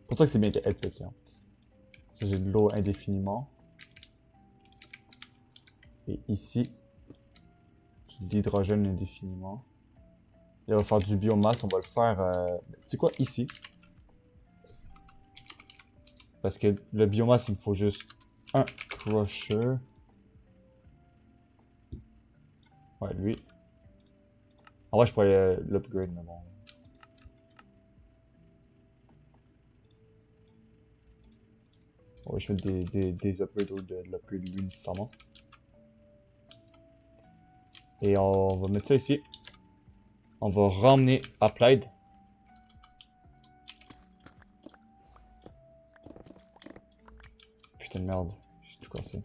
Pour ça que c'est bien être petit. Hein. Ça, j'ai de l'eau indéfiniment. Et ici, j'ai de l'hydrogène indéfiniment. Et on va faire du biomasse, on va le faire... C'est quoi ici? Parce que le biomasse, il me faut juste un crusher. Ouais, lui. En vrai, je pourrais l'upgrade, mais bon. Ouais, je fais des upgrades ou de l'upgrade lui nécessairement. Et on va mettre ça ici. On va ramener Applied. Putain de merde, j'ai tout cassé.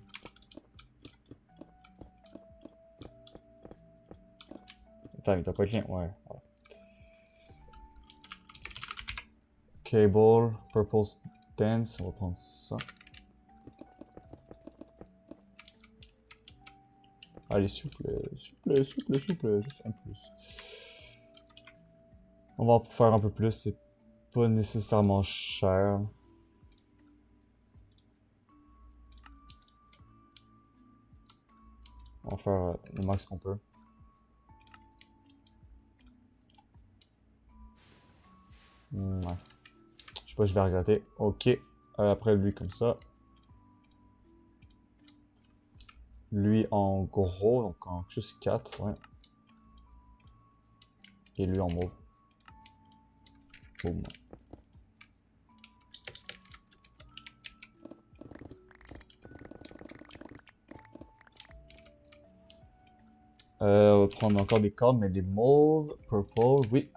Attends, mais t'as pas de lien? Ouais, voilà. Cable, purple Dance, on va prendre ça. Allez, s'il vous plaît, s'il vous plaît, s'il vous plaît, s'il vous plaît, juste un plus. On va en faire un peu plus, c'est pas nécessairement cher. On va faire le max qu'on peut. Ouais. Je sais pas, je vais regretter. Ok. Après lui comme ça. Lui en gros, donc en juste 4, ouais. Et lui en mauve. Boum. On va prendre encore des cordes, mais des mauves. Purple, oui.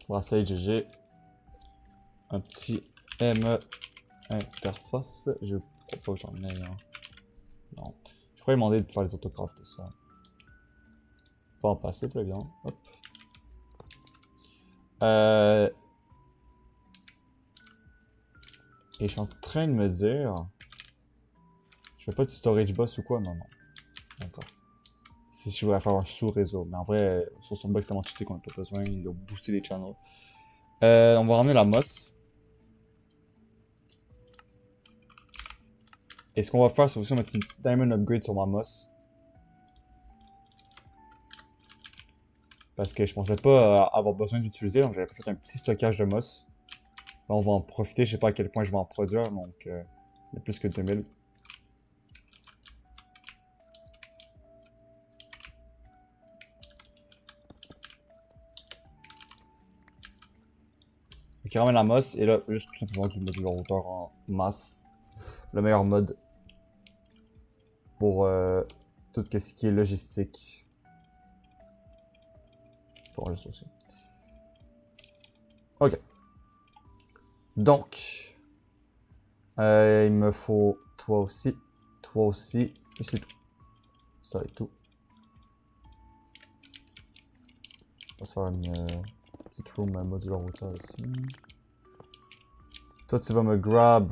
Bracelet GG. Un petit ME interface. Je crois pas que j'en ai un. Non. Je pourrais demander de faire les autographes de ça. Pas en passer, pour évidemment. Hop. Et je suis en train de me dire... Je fais pas de storage boss ou quoi? Non, non. D'accord. Si je voudrais faire un sous-réseau. Mais en vrai, sur son box, c'est tellement cheaté qu'on n'a pas besoin. Il doit booster les channels. On va ramener la moss. Et ce qu'on va faire, c'est aussi mettre une petite diamond upgrade sur ma moss. Parce que je pensais pas avoir besoin d'utiliser, donc j'avais fait un petit stockage de moss. Là, on va en profiter, je sais pas à quel point je vais en produire, donc il y a plus que 2000. Donc il ramène la moss, et là, juste tout simplement du module hauteur en masse. Le meilleur mode pour tout ce qui est logistique. Pour juste aussi. Ok. Donc, il me faut toi aussi, et c'est tout. Ça et tout. On va se faire une petite room modular hauteur ici. Toi, tu vas me grab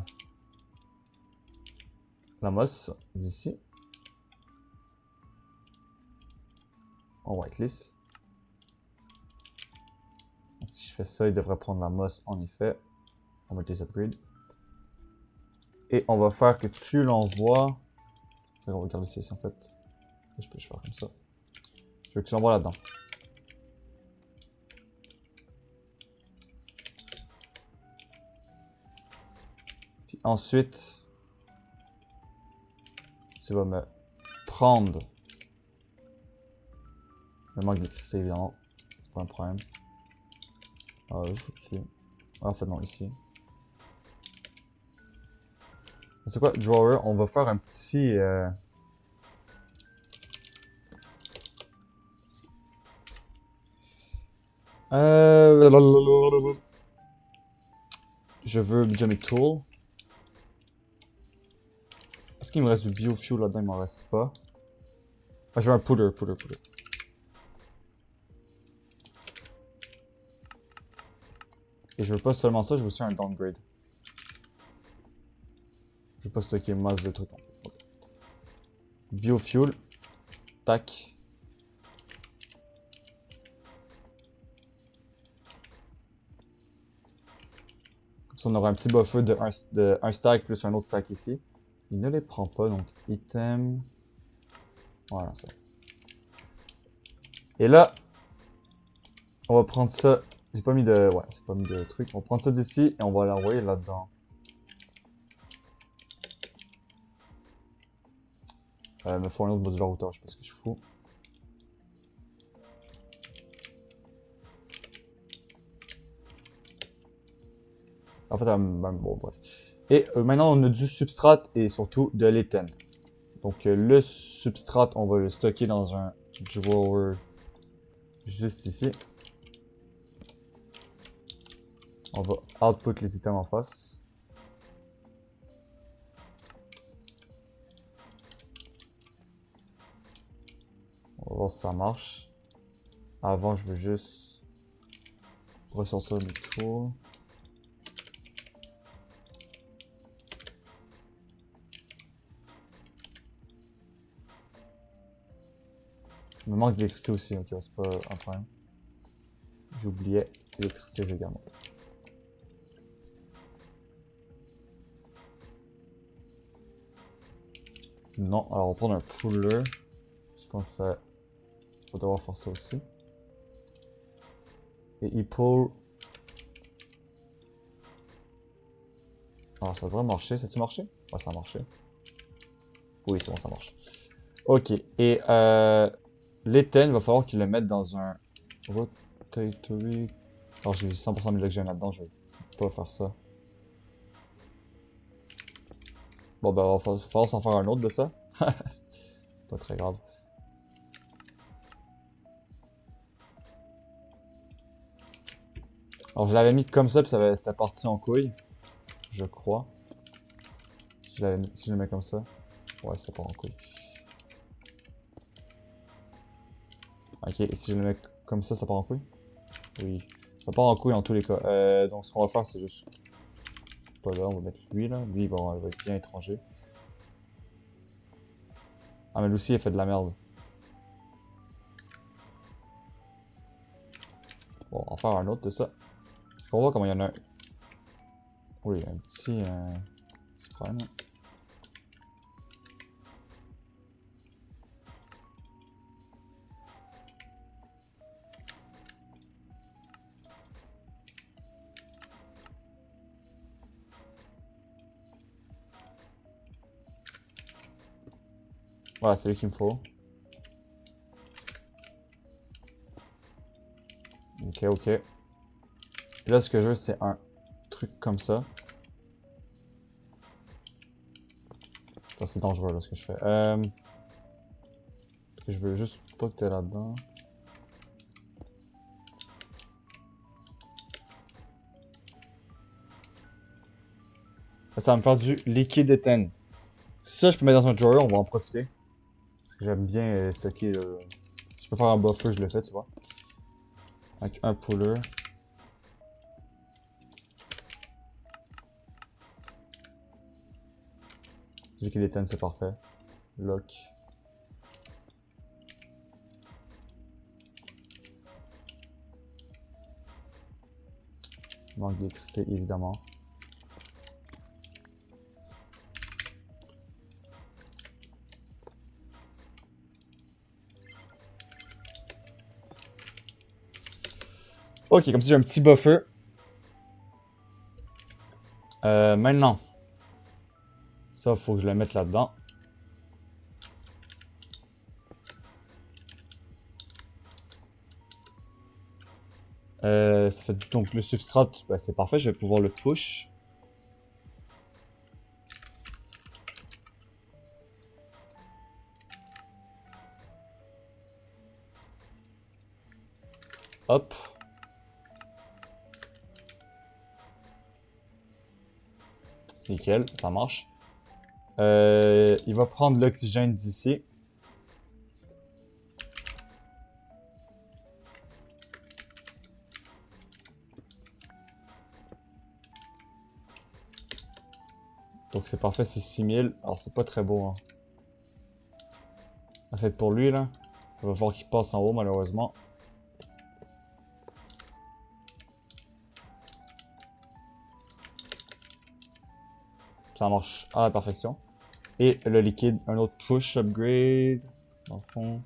la moss d'ici. En whitelist. Si je fais ça, il devrait prendre la moss en effet. On va mettre les upgrades. Et on va faire que tu l'envoies. C'est qu'on va garder ça ici en fait. Je peux faire comme ça. Je veux que tu l'envoies là-dedans. Puis ensuite, tu vas me prendre le manque d'électricité évidemment. C'est pas un problème. Juste au-dessus. En fait non, ici. C'est quoi, drawer? On va faire un petit... Je veux Jimmy Tool. Est-ce qu'il me reste du biofuel là-dedans? Il m'en reste pas. Ah, je veux un powder. Et je veux pas seulement ça, je veux aussi un downgrade. Je veux pas stocker masse de trucs. Okay. Biofuel. Tac. Comme ça, on aura un petit buffer de un stack plus un autre stack ici. Il ne les prend pas, donc item. Voilà, ça. Et là, on va prendre ça. J'ai pas mis de... Ouais, c'est pas mis de truc. On va prendre ça d'ici et on va l'envoyer là-dedans. Il me faut un autre modular hauteur, je sais pas ce que je fous. En fait, bon, bref. Et maintenant, on a du substrat et surtout de l'éthène. Donc, le substrat, on va le stocker dans un drawer juste ici. On va output les items en face. On va voir si ça marche. Avant, je veux juste ressortir mes tours. Il me manque d'électricité aussi, ok, c'est pas un problème. J'oubliais l'électricité également. Non, alors on va prendre un puller. Je pense que ça va devoir faire ça aussi. Et il pull. Alors ça devrait marcher, ça a-tu marché? Ouais, ça a marché. Oui, c'est bon, ça marche. Ok, et l'éthène, il va falloir qu'il le mette dans un rotatory. Alors j'ai 100% mis l'oxygène là-dedans, je vais pas faire ça. Bon, ben, il va falloir s'en faire un autre de ça. Pas très grave. Alors, je l'avais mis comme ça, puis c'était parti en couille. Je crois. Si je le mets comme ça. Ouais, ça part en couille. Ok, et si je le mets comme ça part en couille? Oui. Ça part en couille en tous les cas. Donc, ce qu'on va faire, c'est juste. Pas là, on va mettre lui là. Lui, il va être bien étranger. Ah, mais Lucy, elle fait de la merde. Bon, on va faire un autre de ça. On voit comment il y en a un. Oui, un petit problème. Voilà, c'est lui qu'il me faut. Ok, ok. Et là, ce que je veux, c'est un truc comme ça. Ça, c'est dangereux, là, ce que je fais. Je veux juste pas que t'es là-dedans. Ça va me faire du liquide éthène. Ça, je peux mettre dans un drawer, on va en profiter. Parce que j'aime bien stocker. Si je peux faire un buffer, je le fais, tu vois. Avec un puller. Liquide éthène, c'est parfait. Lock. Manque d'électricité, évidemment. Ok, comme ça j'ai un petit buffer. Maintenant. Ça, faut que je le mette là-dedans. Ça fait donc le substrat, bah, c'est parfait, je vais pouvoir le push. Hop. Nickel, ça marche. Il va prendre l'oxygène d'ici. Donc c'est parfait, c'est 6000. Alors c'est pas très beau, hein. Ça va être pour lui, là. Il va falloir qu'il passe en haut, malheureusement. Ça marche à la perfection. Et le liquide, un autre push upgrade. Dans le fond.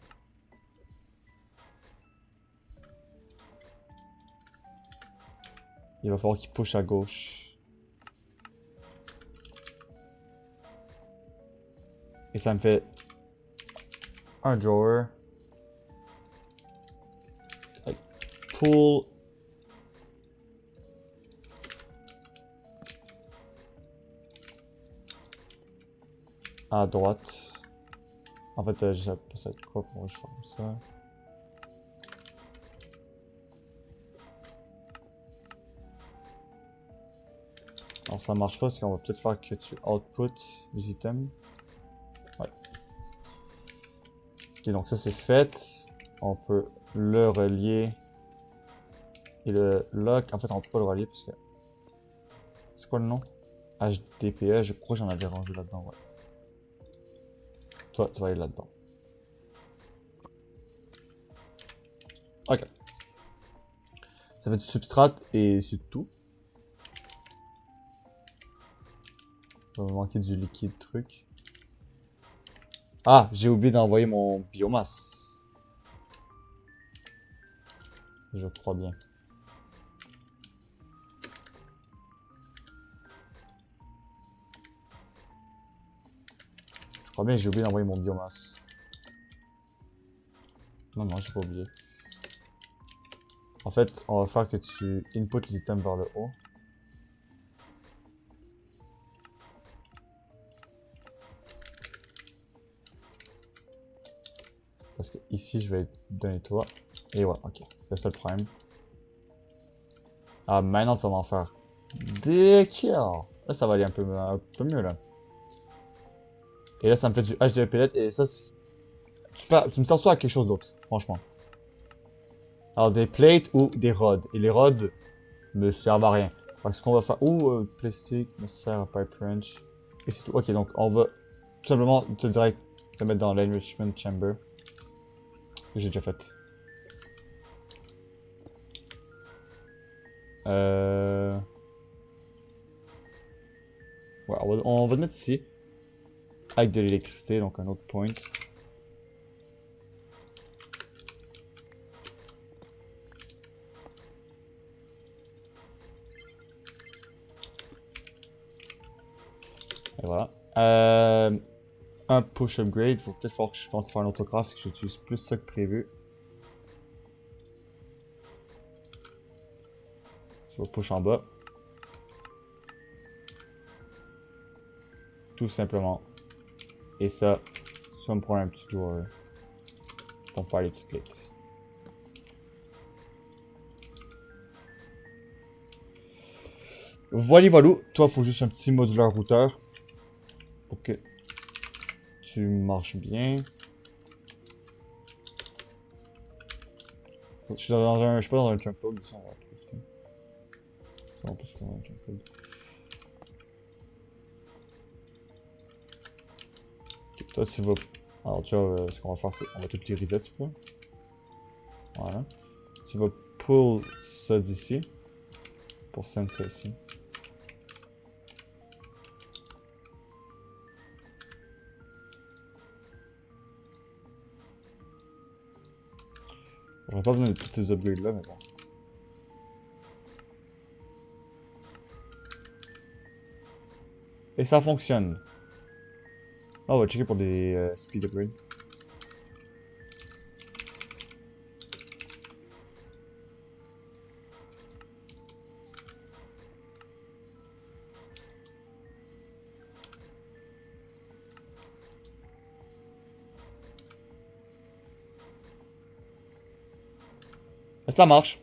Il va falloir qu'il push à gauche. Et ça me fait un drawer. Pull. À droite. En fait, j'ai ça de quoi pour je fais comme ça. Alors ça marche pas parce qu'on va peut-être faire que tu output les items. Ouais. Ok, donc ça c'est fait. On peut le relier. Et le lock, en fait on peut pas le relier parce que... C'est quoi le nom? HDPE, je crois que j'en avais rangé là-dedans, ouais. Toi, tu vas aller là-dedans. Ok. Ça fait du substrat et c'est tout. Il va me manquer du liquide truc. Ah, j'ai oublié d'envoyer mon biomasse. Je crois bien. Je crois bien que j'ai oublié d'envoyer mon biomasse. Non, non, j'ai pas oublié. En fait, on va faire que tu input les items vers le haut. Parce que ici, je vais donner toi. Et ouais, ok. C'est ça le problème. Ah, maintenant, ça va en faire. D'accord. Là, ça va aller un peu mieux, là. Et là, ça me fait du HDE pellet. Et ça, tu me sers ça à quelque chose d'autre, franchement. Alors, des plates ou des rods. Et les rods me servent à rien. Parce qu'on va faire... Ouh, plastique me sert à pipe wrench. Et c'est tout. Ok, donc on va tout simplement te direct te mettre dans l'enrichment chamber. Que j'ai déjà fait. Ouais, on va le mettre ici. Avec de l'électricité, donc un autre point. Et voilà. Un push upgrade. Faut peut-être que je pense à faire un autographe parce que j'utilise plus ça que prévu. Tu vas push en bas. Tout simplement. Et ça, tu vas me prendre un petit drawer pour me faire les petites plates. Voilà, voilà. Toi, faut juste un petit modulaire routeur pour que tu marches bien. Je suis dans un, je suis pas dans un junk code, ça on va profiter. Non, parce qu'on a un junk code. Okay, toi, tu vas. Alors, tu vois, ce qu'on va faire, c'est on va tout les reset, tu peux. Voilà. Tu vas pull ça d'ici pour send ça ici. J'aurais pas besoin de tous ces upgrades là, mais bon. Et ça fonctionne. Ah, on va checker pour des speed upgrades. Et ça marche.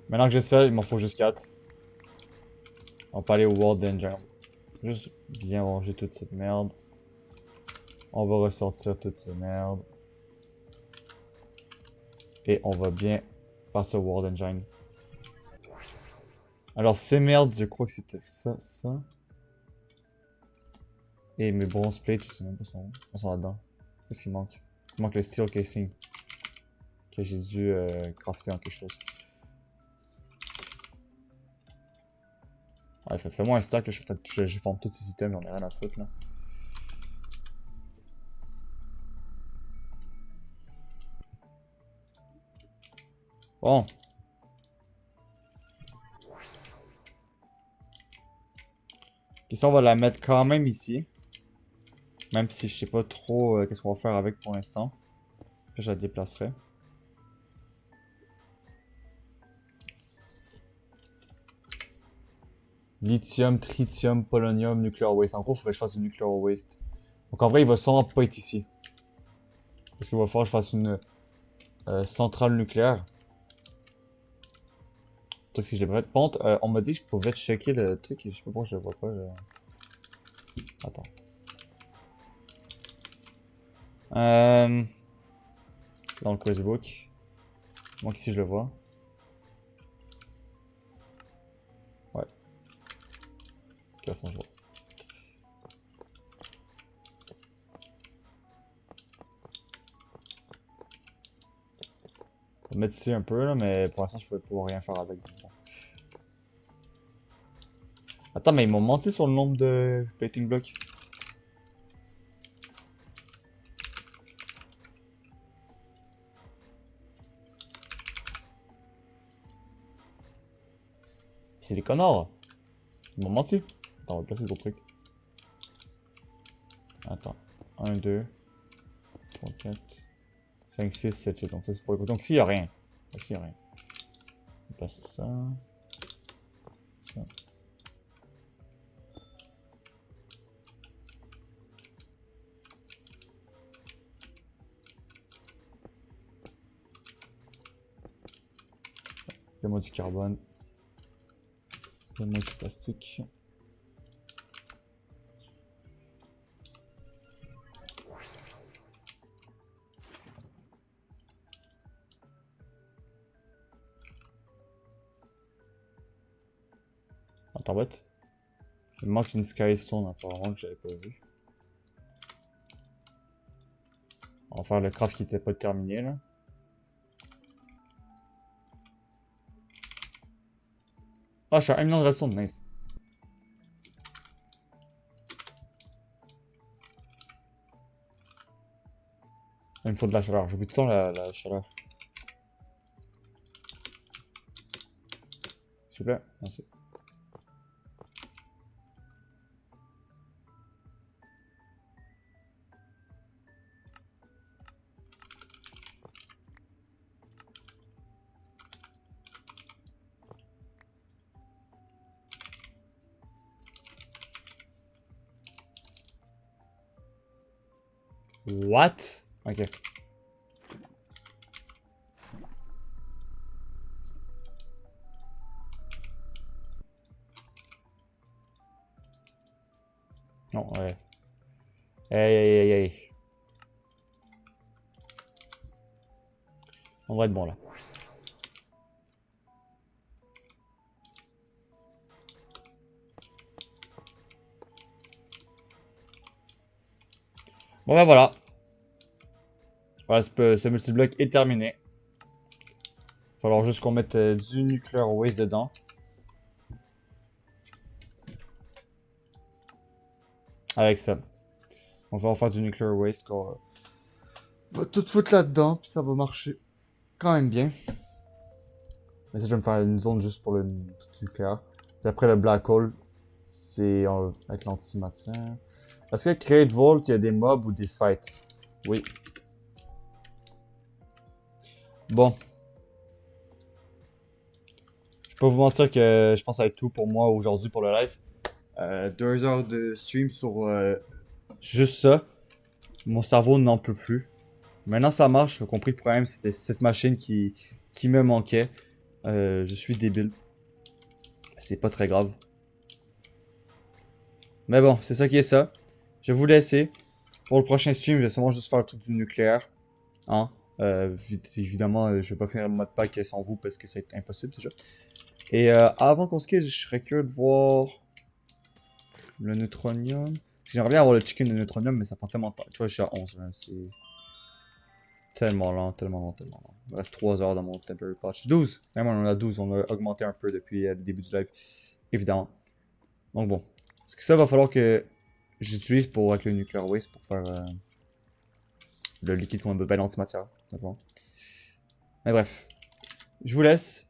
Maintenant que j'ai ça, il m'en faut juste 4. On va pas aller au World Engine. Juste bien ranger toute cette merde. On va ressortir toutes ces merdes. Et on va bien partir au World Engine. Alors ces merdes, je crois que c'était ça. Et mes bronze plates, je sais même pas sont là-dedans. Qu'est-ce qu'il manque? Il manque le steel casing. Que j'ai dû crafter en quelque chose. Ouais, fais-moi un stack, là, je forme tous ces items, j'en ai rien à foutre là. Bon. Question, on va la mettre quand même ici. Même si je sais pas trop qu'est-ce qu'on va faire avec pour l'instant. Je la déplacerai. Lithium, tritium, polonium, nuclear waste. En gros, il faudrait que je fasse du nuclear waste. Donc en vrai, il va sûrement pas être ici. Parce qu'il va falloir que je fasse une centrale nucléaire. Truc si je l'ai pas fait. Par contre, on m'a dit que je pouvais checker le truc et je sais pas pourquoi je le vois pas. Attends. C'est dans le quizbook. Moi ici je le vois. Ouais. De toute façon, je vois. vais mettre ici un peu, là, mais pour l'instant, je peux pouvoir rien faire avec. Bon. Attends, mais ils m'ont menti sur le nombre de plating blocks. C'est des connards. Ils m'ont menti. Attends, on va placer les autres trucs. Attends. 1, 2, 3, 4, 5, 6, 7, 8. Donc ça c'est pour les côtés. Donc ici il n'y a rien. Ici il n'y a rien. On va passer ça. Ça. Donne-moi du carbone. Donne-moi du plastique. Attends, what? Il me manque une Skystone apparemment que j'avais pas vu. On va faire le craft qui était pas terminé là. Ah, je suis à 1 million de redstone, nice. Il me faut de la chaleur, j'oublie tout le temps la chaleur. S'il vous plaît, merci. What? Ok. Non, ouais. Hey, hey, hey, hey. On va être bon là. Bon ben voilà. Voilà, ce multibloc est terminé. Il va falloir juste qu'on mette du nuclear waste dedans. Avec ça. On va en faire du nuclear waste qu'on va tout foutre là-dedans, puis ça va marcher quand même bien. Mais ça, je vais me faire une zone juste pour le nucléaire. Puis après, le black hole, c'est avec l'antimatière. Est-ce que Create Vault, il y a des mobs ou des fights? Oui. Bon. Je peux pas vous mentir que je pense que ça va être tout pour moi aujourd'hui pour le live. 2 heures de stream sur juste ça. Mon cerveau n'en peut plus. Maintenant ça marche, j'ai compris le problème, c'était cette machine qui me manquait. Je suis débile. C'est pas très grave. Mais bon, c'est ça qui est ça. Je vais vous laisser. Pour le prochain stream, je vais sûrement juste faire le truc du nucléaire. Hein? Évidemment, je vais pas finir le mode pack sans vous parce que ça va être impossible déjà. Et avant qu'on se quitte, je serais curieux de voir le neutronium. J'aimerais bien avoir le chicken de neutronium, mais ça prend tellement de temps. Tu vois, je suis à 11. Hein, c'est tellement lent, tellement lent, tellement lent. Il me reste 3 heures dans mon temporary patch. 12! Même on en a 12, on a augmenté un peu depuis le début du live. Évidemment. Donc bon. Parce que ça va falloir que j'utilise pour avec le nuclear waste pour faire le liquide qu'on a besoin l'antimatière. D'accord. Mais bref. Je vous laisse.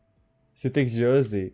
C'était Xios et